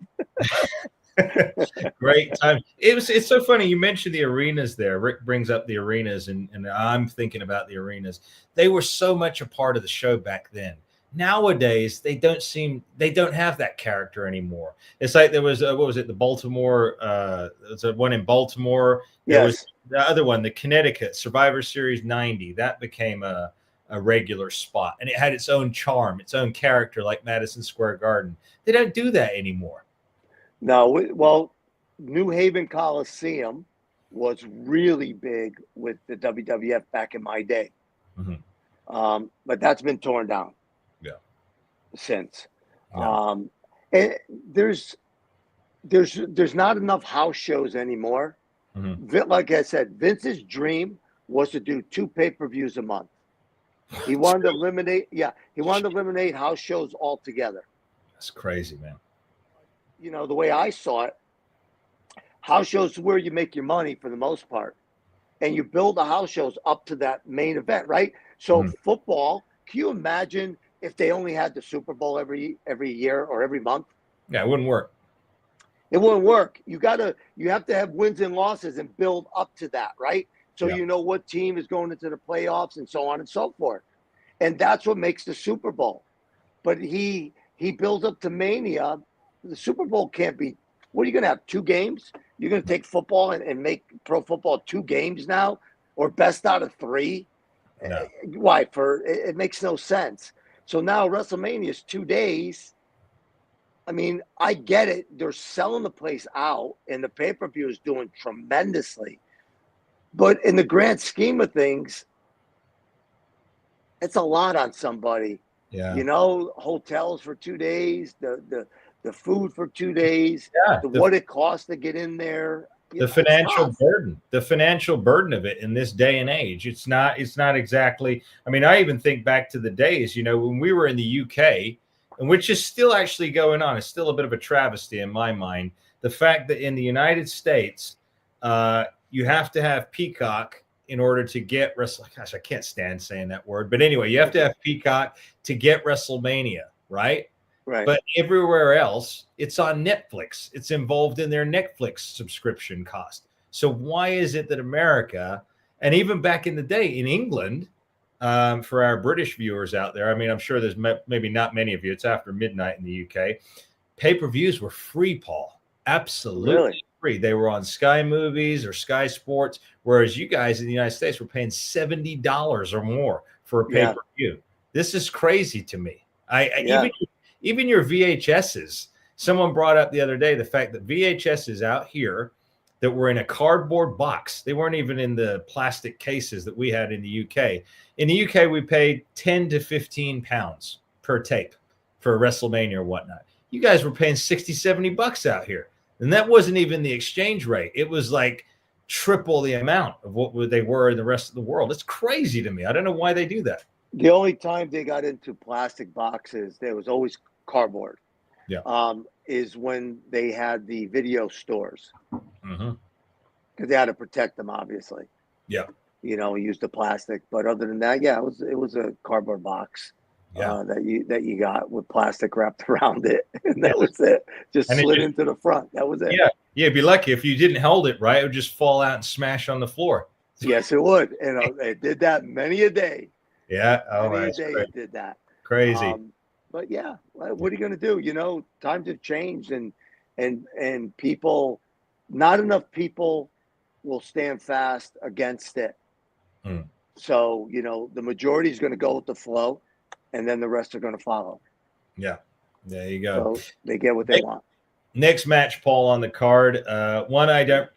Great time. It's so funny. You mentioned the arenas there. Rick brings up the arenas, and I'm thinking about the arenas. They were so much a part of the show back then. Nowadays, they don't have that character anymore. It's like there was what was it? The Baltimore. There's one in Baltimore. There was the other one, the Connecticut Survivor Series '90. That became a regular spot, and it had its own charm, its own character, like Madison Square Garden. They don't do that anymore. No, well, New Haven Coliseum was really big with the WWF back in my day, but that's been torn down. Yeah. Since, and there's not enough house shows anymore. Like I said, Vince's dream was to do 2 pay-per-views a month. He wanted to eliminate house shows altogether. That's crazy, man. You know, the way I saw it, house shows is where you make your money for the most part. And you build the house shows up to that main event, right? So football, can you imagine if they only had the Super Bowl every year or every month? Yeah, it wouldn't work. It wouldn't work. You have to have wins and losses and build up to that, right? So you know what team is going into the playoffs and so on and so forth. And that's what makes the Super Bowl. But he builds up to Mania. The Super Bowl can't be, what are you going to have, 2 games? You're going to take football and make pro football 2 games now, or best out of 3? No. Why? It makes no sense. So now WrestleMania is 2 days. I mean, I get it. They're selling the place out, and the pay-per-view is doing tremendously. But in the grand scheme of things, it's a lot on somebody. Yeah. You know, hotels for 2 days, the food for 2 days, what it costs to get in there. The financial burden of it in this day and age. It's not exactly, I mean, I even think back to the days, you know, when we were in the UK, and which is still actually going on. It's still a bit of a travesty in my mind. The fact that in the United States, you have to have Peacock in order to get gosh, I can't stand saying that word, but anyway, you have to have Peacock to get WrestleMania, right? Right. But everywhere else, it's on Netflix. It's involved in their Netflix subscription cost. So why is it that America, and even back in the day in England, for our British viewers out there, I mean, I'm sure there's maybe not many of you. It's after midnight in the UK. Pay-per-views were free, Paul. Absolutely free. They were on Sky Movies or Sky Sports, whereas you guys in the United States were paying $70 or more for a pay-per-view. This is crazy to me. Even your VHSs. Someone brought up the other day the fact that VHSs out here that were in a cardboard box. They weren't even in the plastic cases that we had in the UK. In the UK, we paid 10 to 15 pounds per tape for WrestleMania or whatnot. You guys were paying 60, 70 bucks out here. And that wasn't even the exchange rate. It was like triple the amount of what they were in the rest of the world. It's crazy to me. I don't know why they do that. The only time they got into plastic boxes, there was always cardboard. Yeah. Is when they had the video stores. Mm-hmm. Because they had to protect them, obviously. Yeah. You know, use the plastic. But other than that, it was a cardboard box that you got with plastic wrapped around it. And that was it. Just slid into the front. That was it. Yeah. You'd be lucky if you didn't hold it right. It would just fall out and smash on the floor. Yes, it would. And they did that many a day. Yeah. Oh, many a day it did that. Crazy. But yeah, what are you going to do? You know, times have changed, and people, not enough people will stand fast against it. So, you know, the majority is going to go with the flow, and then the rest are going to follow. Yeah, there you go. So they get what they want. Next match, Paul, on the card. One I don't,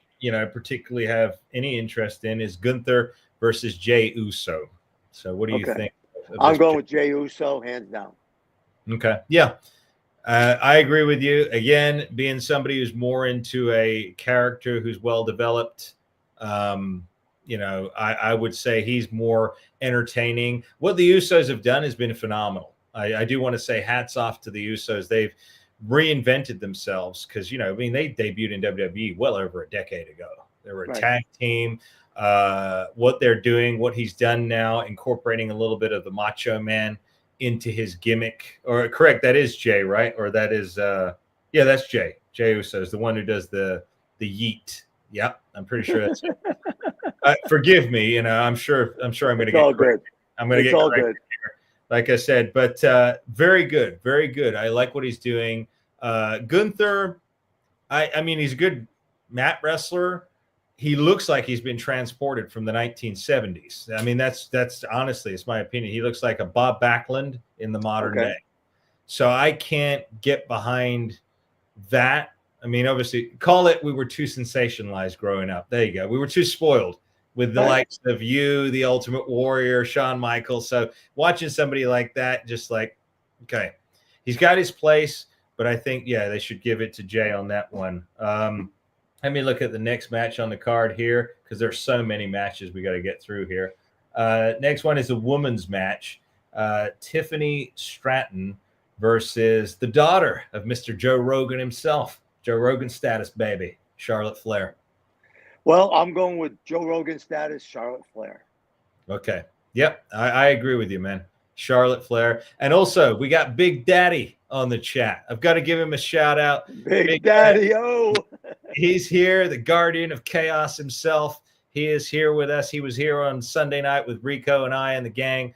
particularly have any interest in is Gunther versus Jey Uso. So what do you think? I'm going with Jey Uso, hands down. Okay. Yeah. I agree with you. Again, being somebody who's more into a character who's well developed, I would say he's more entertaining. What the Usos have done has been phenomenal. I do want to say hats off to the Usos. They've reinvented themselves because, they debuted in WWE well over a decade ago. They were a tag team. What they're doing, what he's done now, incorporating a little bit of the Macho Man into his gimmick, or correct, that is Jay, right? Or that is that's Jay Uso is the one who does the yeet. Yeah, I'm pretty sure that's forgive me, I'm sure I'm gonna get all good. I'm gonna get all good here, like I said, but very good. I like what he's doing. Gunther, I mean, he's a good mat wrestler. He looks like he's been transported from the 1970s. I mean, that's honestly, it's my opinion. He looks like a Bob Backlund in the modern day. So I can't get behind that. I mean, obviously, call it we were too sensationalized growing up. There you go. We were too spoiled with the likes of you, the Ultimate Warrior, Shawn Michaels. So watching somebody like that, just like, okay, he's got his place, but I think, they should give it to Jay on that one. Let me look at the next match on the card here because there's so many matches we got to get through here. Next one is a women's match. Tiffany Stratton versus the daughter of Mr. Joe Rogan himself, Joe Rogan status baby, Charlotte Flair. Well, I'm going with Joe Rogan status, Charlotte Flair. Okay. Yep. I agree with you, man. Charlotte Flair. And also, we got Big Daddy on the chat. I've got to give him a shout out. Big Daddy. Oh, he's here, the guardian of chaos himself. He is here with us. He was here on Sunday night with Rico and I and the gang.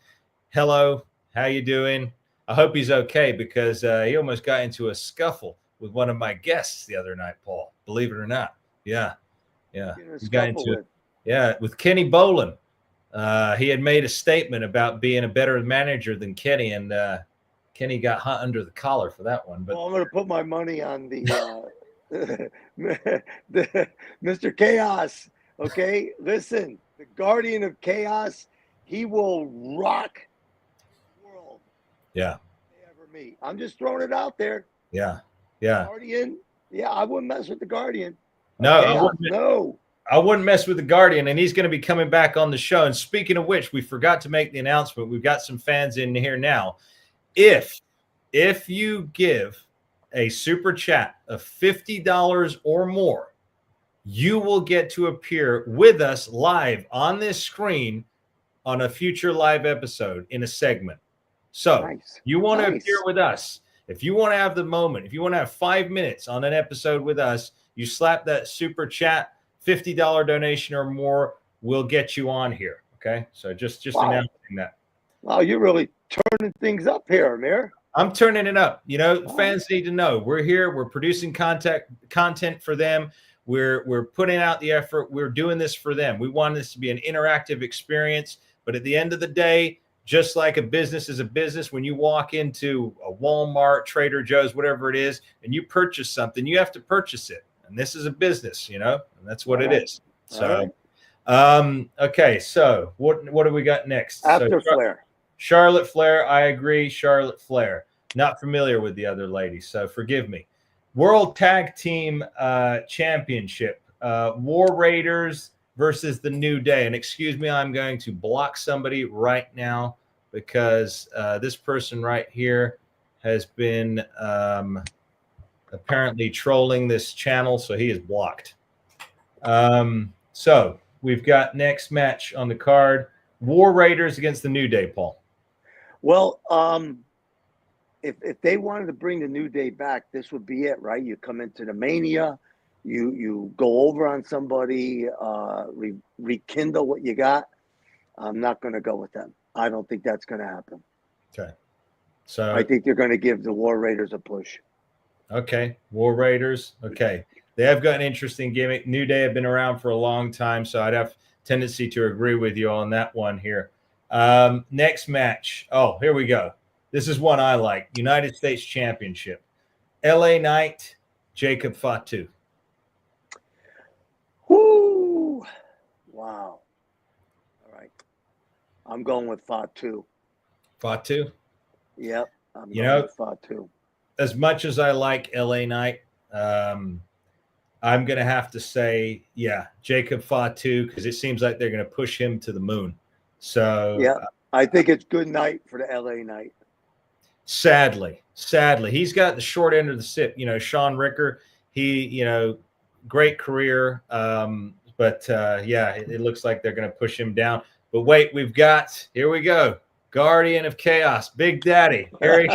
Hello. How you doing? I hope he's okay, because he almost got into a scuffle with one of my guests the other night, Paul. Believe it or not. Yeah. He got into it. Yeah, with Kenny Bolin. He had made a statement about being a better manager than Kenny, and Kenny got hot under the collar for that one. But well, I'm going to put my money on the Mr. Chaos. Okay, listen, the guardian of chaos, he will rock the world. Yeah. They ever meet. I'm just throwing it out there. Yeah. Guardian. Yeah, I wouldn't mess with the guardian. No, No. I wouldn't mess with the Guardian, and he's going to be coming back on the show. And speaking of which, we forgot to make the announcement. We've got some fans in here now. If you give a super chat of $50 or more, you will get to appear with us live on this screen on a future live episode in a segment. So you want to appear with us. If you want to have the moment, if you want to have 5 minutes on an episode with us, you slap that super chat. $50 donation or more will get you on here. Okay. So just announcing that. Wow, you're really turning things up here, Emir. I'm turning it up. You know, fans need to know we're here. We're producing content for them. We're putting out the effort. We're doing this for them. We want this to be an interactive experience. But at the end of the day, just like a business is a business, when you walk into a Walmart, Trader Joe's, whatever it is, and you purchase something, you have to purchase it. And this is a business, you know, and that's what it is. So, okay. So what do we got next? After Flair. Charlotte Flair. I agree. Charlotte Flair. Not familiar with the other lady, so forgive me. World Tag Team Championship. War Raiders versus the New Day. And excuse me, I'm going to block somebody right now because this person right here has been apparently trolling this channel, so he is blocked. So we've got next match on the card, War Raiders against the New Day, Paul. Well, if they wanted to bring the New Day back, this would be it, right? You come into the Mania, you go over on somebody, rekindle what you got. I'm not going to go with them. I don't think that's going to happen. Okay. So I think they're going to give the War Raiders a push. Okay, War Raiders. Okay, they have got an interesting gimmick. New Day have been around for a long time, so I'd have tendency to agree with you on that one here. Next match. Oh, here we go. This is one I like. United States Championship. LA Knight, Jacob Fatu. Woo! Wow. All right. I'm going with Fatu. Fatu? Yep. I'm going with Fatu. As much as I like LA Knight, I'm going to have to say, Jacob Fatu, because it seems like they're going to push him to the moon. So yeah, I think it's good night for the LA Knight. Sadly, he's got the short end of the stick. You know, Sean Ricker, great career. But it looks like they're going to push him down. But wait, here we go. Guardian of Chaos, Big Daddy. Here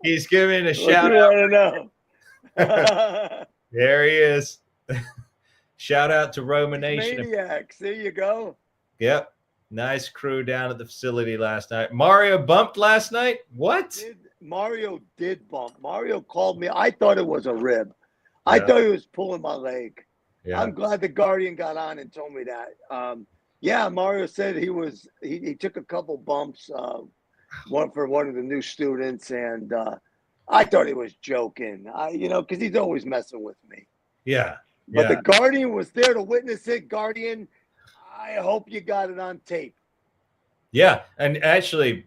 he's giving a shout out. I don't know. There he is. Shout out to Roma Nation. Maniacs. There you go. Yep. Nice crew down at the facility last night. Mario bumped last night? What? Mario did bump. Mario called me. I thought it was a rib. I thought he was pulling my leg. Yeah. I'm glad the Guardian got on and told me that. Mario said he took a couple bumps, one for one of the new students, and I thought he was joking. Because he's always messing with me. Yeah. But the Guardian was there to witness it. Guardian, I hope you got it on tape. Yeah, and actually,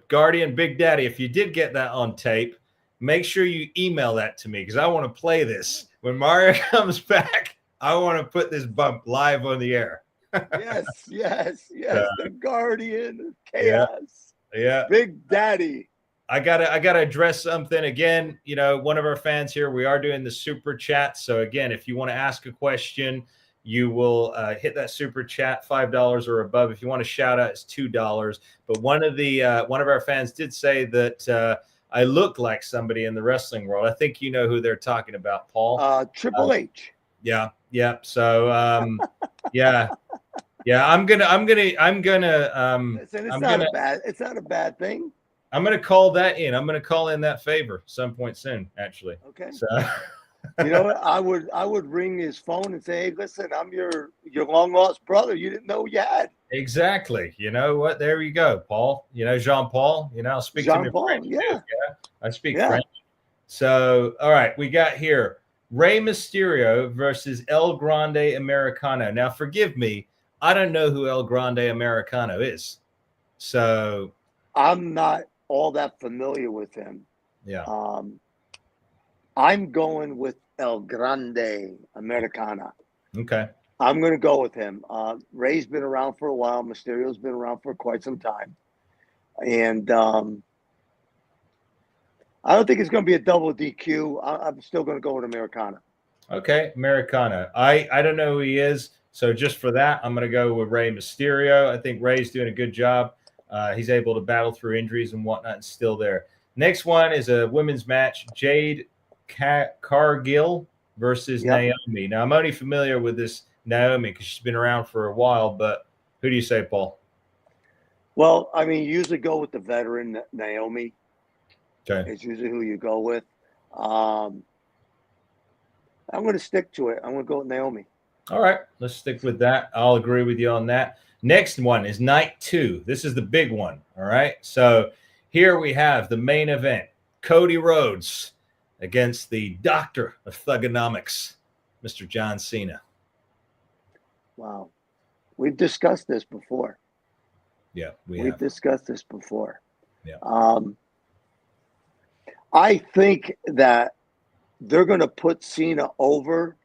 Guardian Big Daddy, if you did get that on tape, make sure you email that to me because I want to play this. When Mario comes back, I want to put this bump live on the air. Yes. The Guardian of Chaos. Yeah. Big Daddy. I gotta address something again. You know, one of our fans here, we are doing the super chat. So again, if you want to ask a question, you will hit that super chat, $5 or above. If you want to shout out, it's $2. But one of our fans did say that I look like somebody in the wrestling world. I think you know who they're talking about, Paul. Triple H. Yeah. So yeah. I'm gonna Listen, it's not a bad thing. I'm going to call that in. I'm going to call in that favor some point soon, actually. Okay. So, you know what? I would ring his phone and say, "Hey, listen, I'm your long lost brother. You didn't know you had." Exactly. You know what? There you go, Paul. You know Jean Paul. You know, I'll speak to him in French. Yeah, I speak French. So, all right, we got here Rey Mysterio versus El Grande Americano. Now, forgive me, I don't know who El Grande Americano is. So, I'm not all that familiar with him. Yeah. I'm going with El Grande Americana. Okay. I'm going to go with him. Ray's been around for a while. Mysterio's been around for quite some time. And I don't think it's going to be a double DQ. I'm still going to go with Americana. Okay, Americana. I don't know who he is. So just for that, I'm going to go with Rey Mysterio. I think Ray's doing a good job. He's able to battle through injuries and whatnot and still there. Next one is a women's match, Jade Cargill versus Naomi. Now, I'm only familiar with this Naomi because she's been around for a while, but who do you say, Paul? Well, I mean, you usually go with the veteran Naomi. Okay. It's usually who you go with. I'm going to stick to it. I'm going to go with Naomi. All right, let's stick with that. I'll agree with you on that. Next one is night 2. This is the big one. All right. So here we have the main event, Cody Rhodes against the doctor of thugonomics, Mr. John Cena. Wow. We've discussed this before. Yeah, we've discussed this before. Yeah. I think that they're going to put Cena over,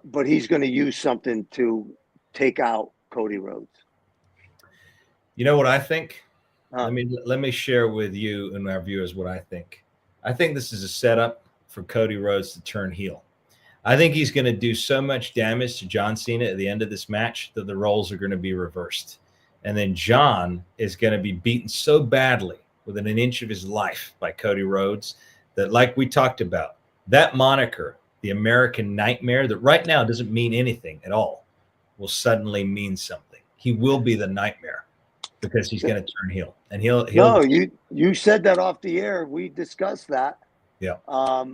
but he's going to use something to take out Cody Rhodes. You know what I think? Let me share with you and our viewers what I think. I think this is a setup for Cody Rhodes to turn heel. I think he's going to do so much damage to John Cena at the end of this match that the roles are going to be reversed. And then John is going to be beaten so badly within an inch of his life by Cody Rhodes that, like we talked about, that moniker, the American Nightmare, that right now doesn't mean anything at all, will suddenly mean something. He will be the Nightmare because he's going to turn heel. And he'll No, you said that off the air. We discussed that. Yeah. I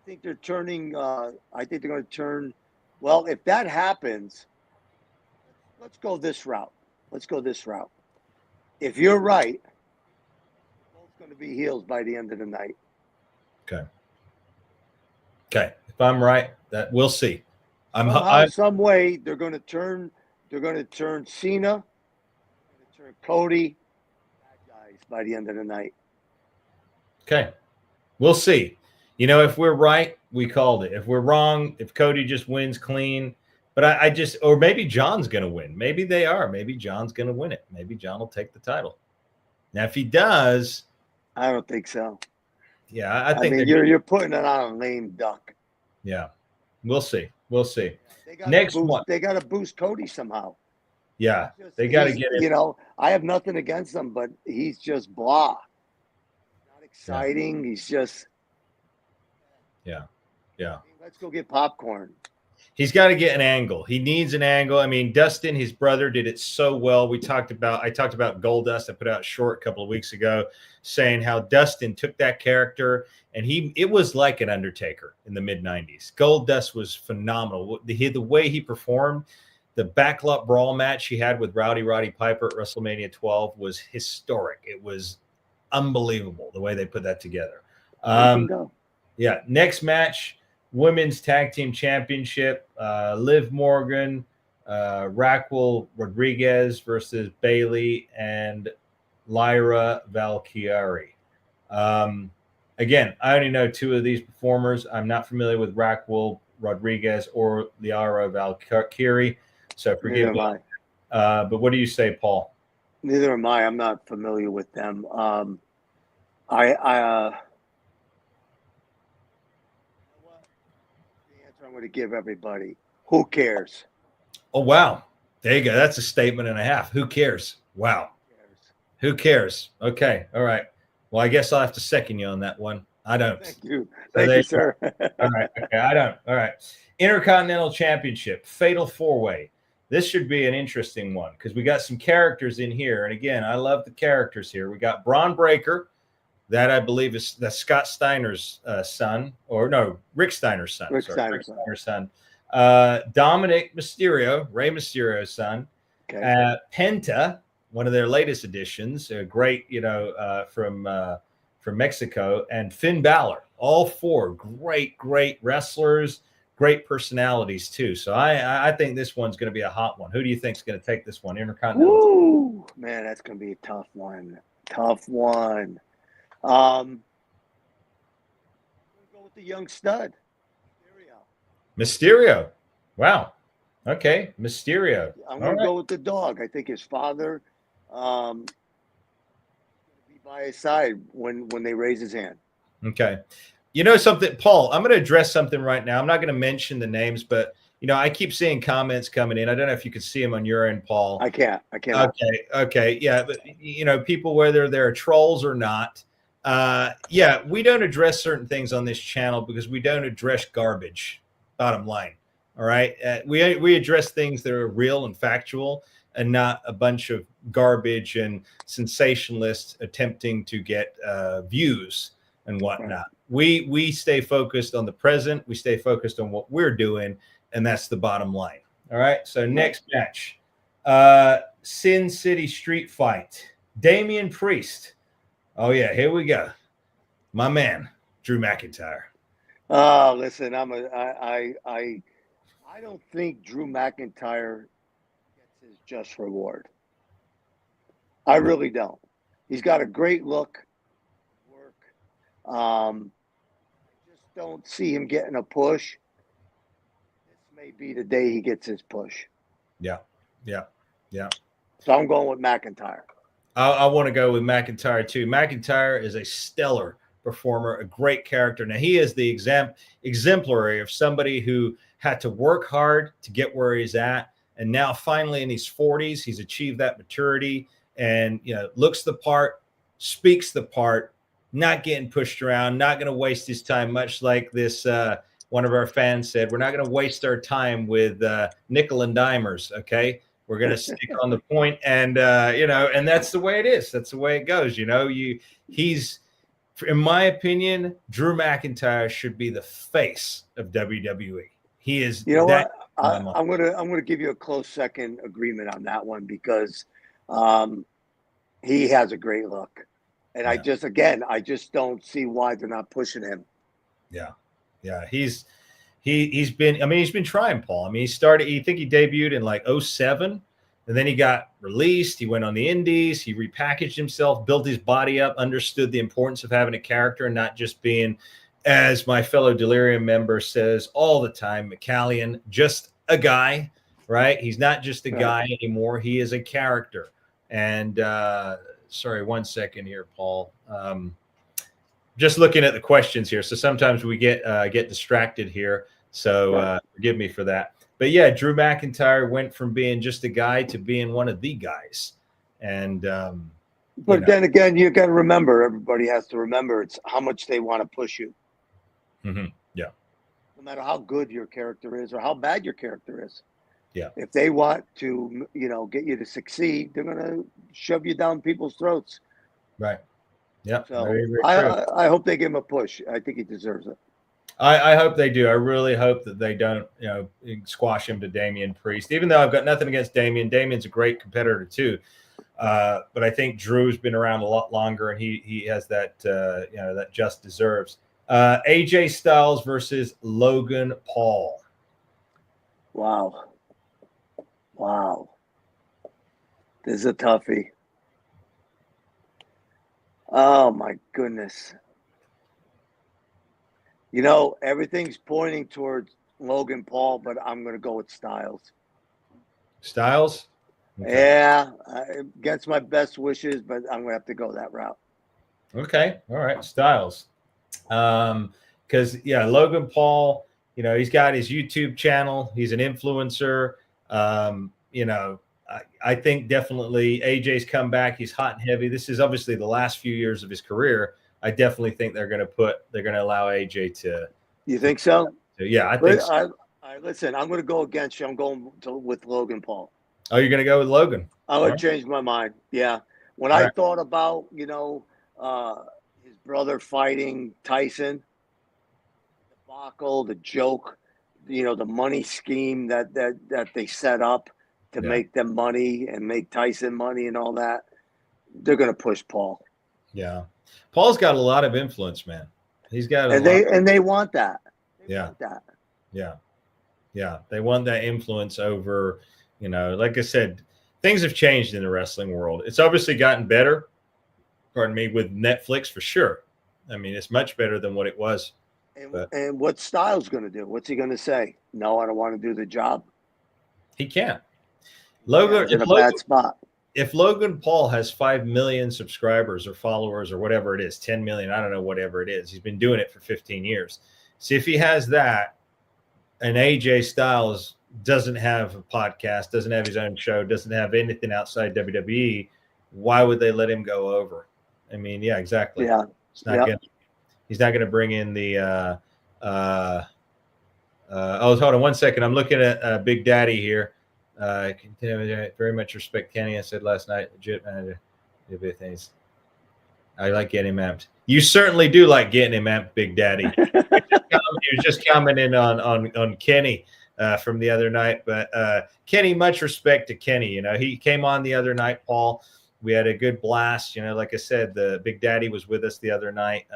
think they're turning I think they're going to turn. Well, if that happens, let's go this route. If you're right, they're both going to be heels by the end of the night. Okay. If I'm right, that we'll see. Some way they're going to turn Cena, they're going to turn Cody, bad guys by the end of the night. Okay. We'll see. You know, if we're right, we called it. If we're wrong, if Cody just wins clean, but or maybe John's going to win. Maybe they are. Maybe John's going to win it. Maybe John will take the title. Now, if he does, I don't think so. Yeah, I think you're putting it on a lame duck. Yeah, we'll see. Next one, they got to boost Cody somehow. Yeah, they got to get it. You know, I have nothing against him, but he's just blah. Not exciting. Yeah. He's just. Yeah. Let's go get popcorn. He's got to get an angle. He needs an angle. I mean, Dustin, his brother, did it so well. I talked about Goldust. I put out a short a couple of weeks ago saying how Dustin took that character and it was like an Undertaker in the mid-90s. Goldust was phenomenal. The way he performed, the backlot brawl match he had with Roddy Piper at WrestleMania 12 was historic. It was unbelievable the way they put that together. Yeah, next match, Women's Tag Team Championship, Liv Morgan, Raquel Rodriguez versus Bayley and Lyra Valkyrie. Again, I only know 2 of these performers. I'm not familiar with Raquel Rodriguez or Lyra Valkyrie, so forgive me. But what do you say, Paul? Neither am I. I'm not familiar with them. The answer I'm going to give everybody: who cares? Oh, wow. There you go. That's a statement and a half. Who cares? Wow. Who cares? Okay. All right. Well, I guess I'll have to second you on that one. I don't. Thank you. So Thank you, sir. all right. Okay. I don't. All right. Intercontinental Championship, Fatal 4-Way. This should be an interesting one because we got some characters in here. And again, I love the characters here. We got Braun Breaker. That I believe is Scott Steiner's son, or no, Rick Steiner's son. Rick Steiner's son. Dominic Mysterio, Rey Mysterio's son. Okay. Penta, one of their latest additions, a great, from Mexico, and Finn Balor. All four great wrestlers, great personalities too. So I think this one's going to be a hot one. Who do you think is going to take this one? Intercontinental. Woo, man, that's going to be a tough one. Tough one. I'm going to go with the young stud, Mysterio. Wow. Okay, Mysterio. I'm going to go with the dog. I think his father going to be by his side when they raise his hand. Okay. You know something, Paul, I'm going to address something right now. I'm not going to mention the names, but I keep seeing comments coming in. I don't know if you can see them on your end, Paul. I can't. Okay. Yeah, but people, whether they're trolls or not, we don't address certain things on this channel because we don't address garbage. Bottom line. All right. We address things that are real and factual and not a bunch of garbage and sensationalists attempting to get views and whatnot. Right. We stay focused on the present. We stay focused on what we're doing. And that's the bottom line. All right. So next match, Sin City Street Fight, Damian Priest. Oh yeah. Here we go. My man, Drew McIntyre. Oh, listen, I don't think Drew McIntyre gets his just reward. I really don't. He's got a great look. I just don't see him getting a push. This may be the day he gets his push. Yeah. So I'm going with McIntyre. I want to go with McIntyre too. McIntyre is a stellar performer, a great character. Now he is the exemplary of somebody who had to work hard to get where he's at, and now finally in his 40s, he's achieved that maturity and looks the part, speaks the part, not getting pushed around, not going to waste his time. Much like this, one of our fans said, we're not going to waste our time with nickel and dimers. Okay, we're going to stick on the point, and and that's the way it is. That's the way it goes. He's. In my opinion, Drew McIntyre should be the face of WWE. He is. You know what? I'm gonna give you a close second agreement on that one because he has a great look, and I just don't see why they're not pushing him. Yeah. He's been trying, Paul. I mean, he debuted in like 2007. And then he got released. He went on the indies. He repackaged himself, built his body up, understood the importance of having a character and not just being, as my fellow Delirium member says all the time, McCallion, just a guy, right? He's not just a guy anymore. He is a character. And sorry, 1 second here, Paul. Just looking at the questions here. So sometimes we get distracted here. So forgive me for that. But yeah, Drew McIntyre went from being just a guy to being one of the guys. And but then again, you got to remember, everybody has to remember, it's how much they want to push you. Mm-hmm. Yeah. No matter how good your character is or how bad your character is. Yeah. If they want to, get you to succeed, they're going to shove you down people's throats. Right. Yeah. So very, very I hope they give him a push. I think he deserves it. I hope they do. I really hope that they don't, squash him to Damian Priest, even though I've got nothing against Damian. Damian's a great competitor too. But I think Drew's been around a lot longer and he has that, that just deserves. AJ Styles versus Logan Paul. Wow. This is a toughie. Oh my goodness. Everything's pointing towards Logan Paul, but I'm going to go with Styles. Styles? Okay. Yeah, against my best wishes, but I'm going to have to go that route. Okay. All right. Styles. Because Logan Paul, he's got his YouTube channel. He's an influencer. I think definitely AJ's come back. He's hot and heavy. This is obviously the last few years of his career. I definitely think they're going to allow AJ to. You think so? Yeah, I think so. Listen, I'm going to go against you. I'm going with Logan Paul. Oh, you're going to go with Logan? I would change my mind. Yeah. When I thought about, his brother fighting Tyson, the debacle, the joke, the money scheme that they set up to make them money and make Tyson money and all that, they're going to push Paul. Yeah. Paul's got a lot of influence, man. He's got they want that. They want that. Yeah. Yeah. They want that influence over, like I said, things have changed in the wrestling world. It's obviously gotten better, with Netflix for sure. I mean, it's much better than what it was. And what Styles going to do? What's he going to say? No, I don't want to do the job. He can't. Logan in a bad spot. If Logan Paul has 5 million subscribers or followers or whatever it is, 10 million, I don't know, whatever it is. He's been doing it for 15 years. See, if he has that and AJ Styles doesn't have a podcast, doesn't have his own show, doesn't have anything outside WWE, why would they let him go over? I mean, yeah, exactly. Yeah. He's not going to bring in the hold on one second. I'm looking at Big Daddy here. Very much respect Kenny. I said last night, legit things. I like getting him amped. You certainly do like getting him amped, Big Daddy. He was just commenting on Kenny from the other night. But Kenny, much respect to Kenny. He came on the other night, Paul. We had a good blast. Like I said, the Big Daddy was with us the other night.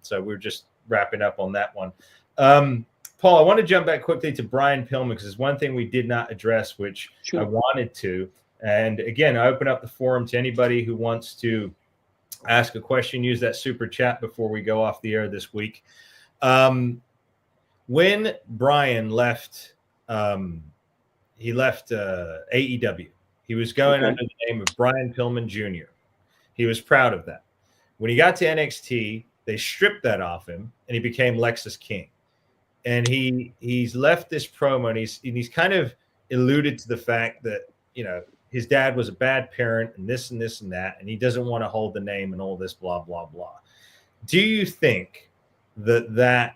So we were just wrapping up on that one. Paul, I want to jump back quickly to Brian Pillman because there's one thing we did not address, which I wanted to. And again, I open up the forum to anybody who wants to ask a question. Use that super chat before we go off the air this week. When Brian left, he left AEW. He was going under the name of Brian Pillman Jr. He was proud of that. When he got to NXT, they stripped that off him, and he became Lexus King. And he's left this promo, and he's kind of alluded to the fact that, his dad was a bad parent and this and this and that, and he doesn't want to hold the name and all this blah, blah, blah. Do you think that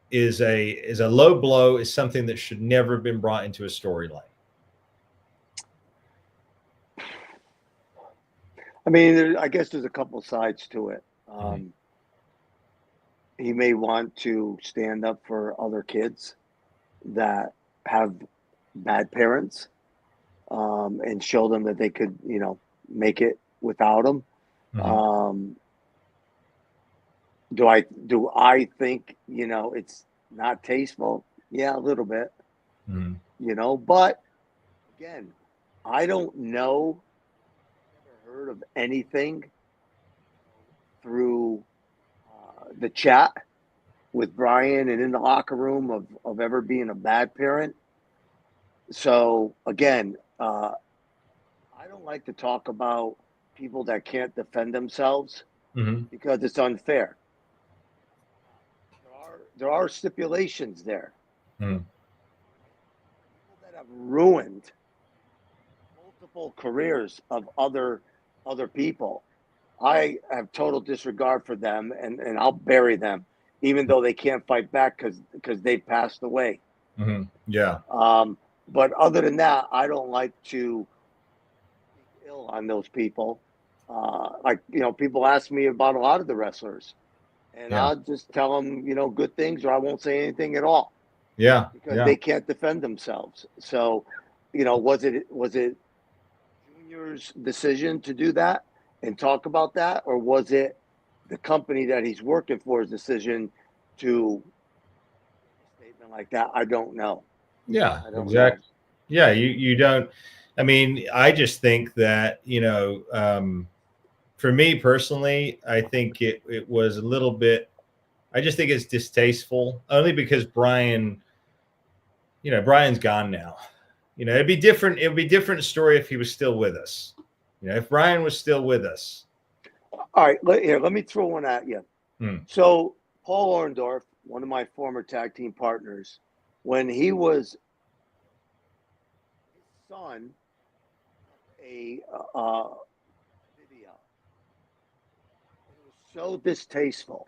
is a low blow, is something that should never have been brought into a storyline? I mean, I guess there's a couple sides to it. He may want to stand up for other kids that have bad parents, and show them that they could, make it without them. Do I think, it's not tasteful? Yeah, a little bit. But again, I don't know. Never heard of anything through the chat with Brian and in the locker room of ever being a bad parent. So again, I don't like to talk about people that can't defend themselves because it's unfair. There are stipulations there. People that have ruined multiple careers of other people. I have total disregard for them, and I'll bury them, even though they can't fight back because they passed away. Yeah. But other than that, I don't like to speak ill on those people. People ask me about a lot of the wrestlers, and I'll just tell them, good things, or I won't say anything at all. Yeah. Because they can't defend themselves. So, was it Junior's decision to do that and talk about that, or was it the company that he's working for's decision to make a statement like that? I don't know. Yeah, exactly. Yeah, you don't. I mean, I just think that, for me personally, I think it was a little bit, I just think it's distasteful only because Brian's gone now. You know, it'd be different. It would be a different story if he was still with us. You know, if Brian was still with us. All right, let me throw one at you. So Paul Orndorff, one of my former tag team partners, when he was his son, a video, it was so distasteful.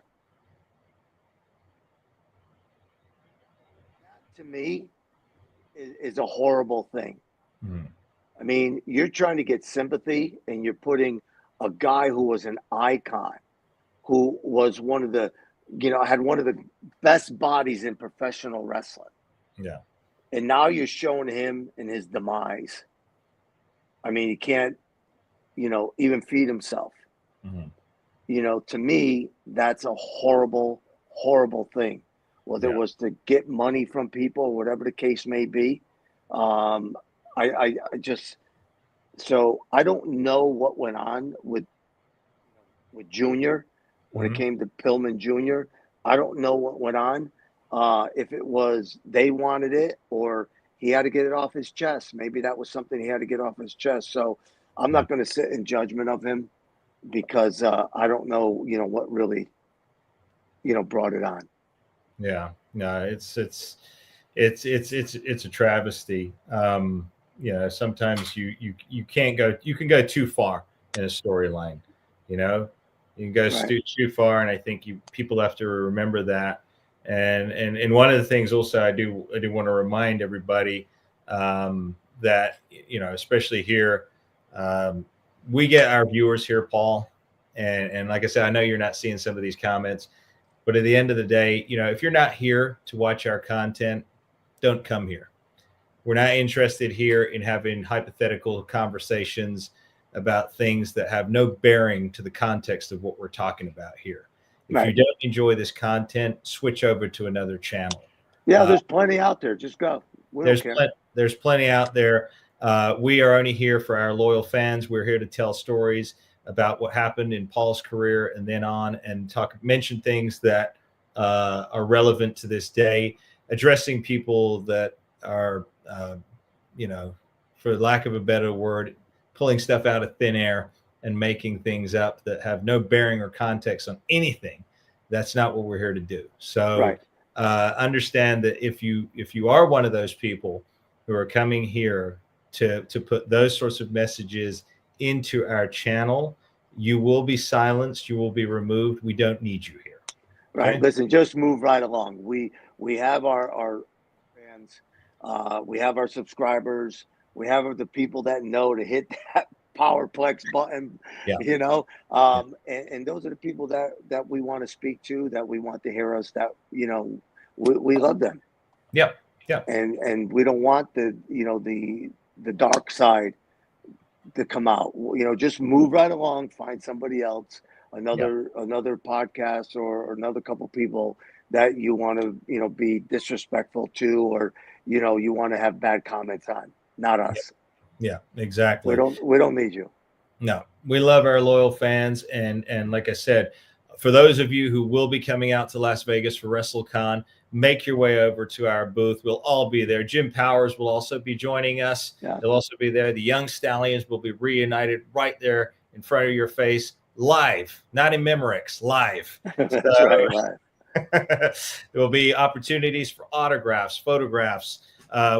That, to me, is a horrible thing. I mean, you're trying to get sympathy, and you're putting a guy who was an icon, who was one of the, had one of the best bodies in professional wrestling. Yeah. And now you're showing him in his demise. I mean, he can't, even feed himself. To me, that's a horrible, horrible thing. Whether it was to get money from people, whatever the case may be. I don't know what went on with Junior when it came to Pillman Jr. I don't know what went on. If it was they wanted it or he had to get it off his chest. Maybe that was something he had to get off his chest. So I'm not going to sit in judgment of him because I don't know, what really, brought it on. Yeah, no, it's a travesty. Sometimes you can't go. You can go too far in a storyline. You can go too far, and I think people have to remember that. And one of the things also I do want to remind everybody that especially here, we get our viewers here, Paul, and like I said, I know you're not seeing some of these comments. But at the end of the day, if you're not here to watch our content, don't come here. We're not interested here in having hypothetical conversations about things that have no bearing to the context of what we're talking about here. If you don't enjoy this content, switch over to another channel. Yeah, there's plenty out there. Just go. There's plenty out there. We are only here for our loyal fans. We're here to tell stories about what happened in Paul's career and then on, and mention things that are relevant to this day, addressing people that are, for lack of a better word, pulling stuff out of thin air and making things up that have no bearing or context on anything. That's not what we're here to do. So understand that if you are one of those people who are coming here to put those sorts of messages into our channel, you will be silenced. You will be removed. We don't need you here. Right. Okay? Listen, just move right along. We have our fans. We have our subscribers. We have the people that know to hit that Powerplex button, and those are the people that we want to speak to, that we want to hear us, that, we love them. Yeah. Yeah. And we don't want the dark side to come out. Just move right along, find somebody else, another podcast or another couple people that you want to, be disrespectful to, or, you want to have bad comments on, not us. Yeah, exactly. We don't need you. No, we love our loyal fans. And like I said, for those of you who will be coming out to Las Vegas for WrestleCon, make your way over to our booth. We'll all be there. Jim Powers will also be joining us. Yeah. He'll also be there. The Young Stallions will be reunited right there in front of your face, live, not in Memorex, live. That's right. There will be opportunities for autographs, photographs.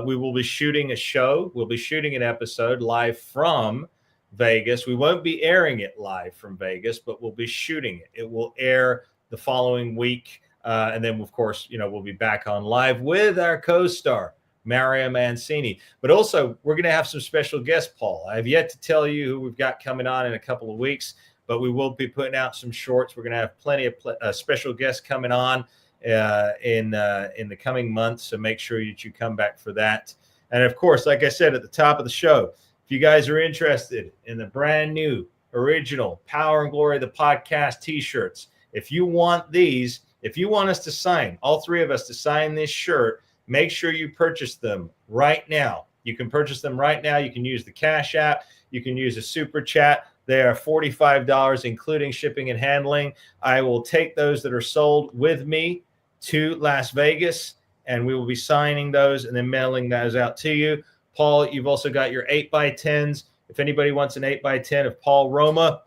We will be shooting a show. We'll be shooting an episode live from Vegas. We won't be airing it live from Vegas, but we'll be shooting it. It will air the following week. And then, of course, we'll be back on live with our co-star, Mario Mancini. But also, we're going to have some special guests, Paul. I have yet to tell you who we've got coming on in a couple of weeks, but we will be putting out some shorts. We're going to have plenty of special guests coming on in the coming months, so make sure that you come back for that. And of course, like I said at the top of the show, if you guys are interested in the brand new original Power and Glory of the Podcast t-shirts, if you want these, if you want us to sign, all three of us to sign this shirt, make sure you purchase them right now. You can purchase them right now. You can use the Cash App. You can use a Super Chat. They are $45, including shipping and handling. I will take those that are sold with me to Las Vegas, and we will be signing those and then mailing those out to you. Paul, you've also got your 8x10s. If anybody wants an 8x10 of Paul Roma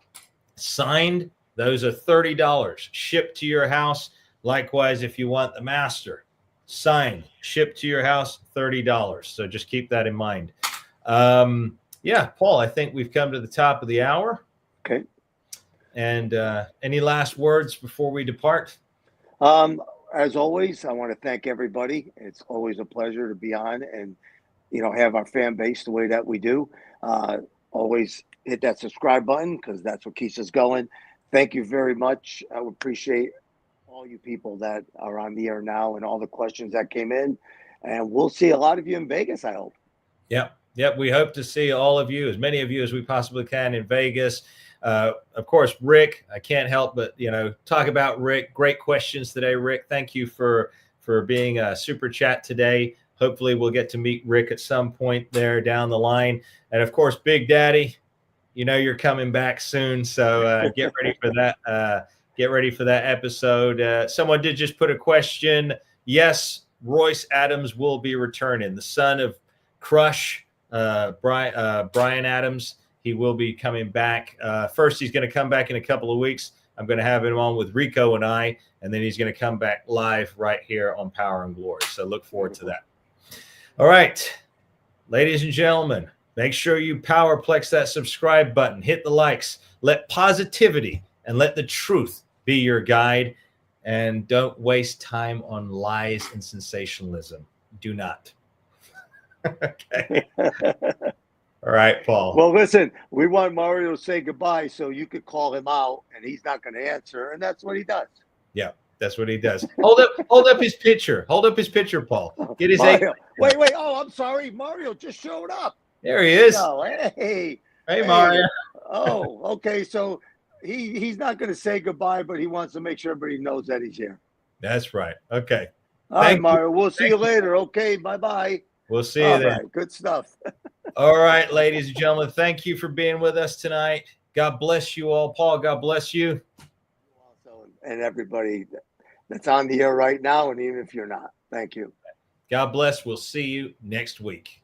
signed, those are $30 shipped to your house. Likewise, if you want the master signed, shipped to your house, $30. So just keep that in mind. Yeah, Paul, I think we've come to the top of the hour. Okay. And any last words before we depart? As always, I want to thank everybody. It's always a pleasure to be on and, have our fan base the way that we do. Always hit that subscribe button because that's what keeps us going. Thank you very much. I would appreciate all you people that are on the air now and all the questions that came in. And we'll see a lot of you in Vegas, I hope. Yep. We hope to see all of you, as many of you as we possibly can in Vegas. Of course, Rick, I can't help but, talk about Rick. Great questions today, Rick. Thank you for being a super chat today. Hopefully we'll get to meet Rick at some point there down the line. And of course, Big Daddy, you're coming back soon. So get ready for that. Get ready for that episode. Someone did just put a question. Yes, Royce Adams will be returning. The son of Crush, Brian Adams. He will be coming back. First, he's going to come back in a couple of weeks. I'm going to have him on with Rico and I, and then he's going to come back live right here on Power and Glory. So look forward to that. All right, ladies and gentlemen, make sure you powerplex that subscribe button. Hit the likes. Let positivity and let the truth be your guide. And don't waste time on lies and sensationalism. Do not. Okay. All right, Paul. Well, listen, we want Mario to say goodbye so you could call him out, and he's not going to answer, and that's what he does. Yeah, that's what he does. Hold up his picture. Hold up his picture, Paul. Get his Mario. Wait. Oh, I'm sorry. Mario just showed up. There he is. Oh, hey, Mario. Oh, okay. So he's not going to say goodbye, but he wants to make sure everybody knows that he's here. That's right. Okay. All right, Mario. We'll see you later. Okay. Bye-bye. We'll see you then. Right, good stuff. All right, ladies and gentlemen, thank you for being with us tonight. God bless you all. Paul, God bless you. And everybody that's on the air right now, and even if you're not. Thank you. God bless. We'll see you next week.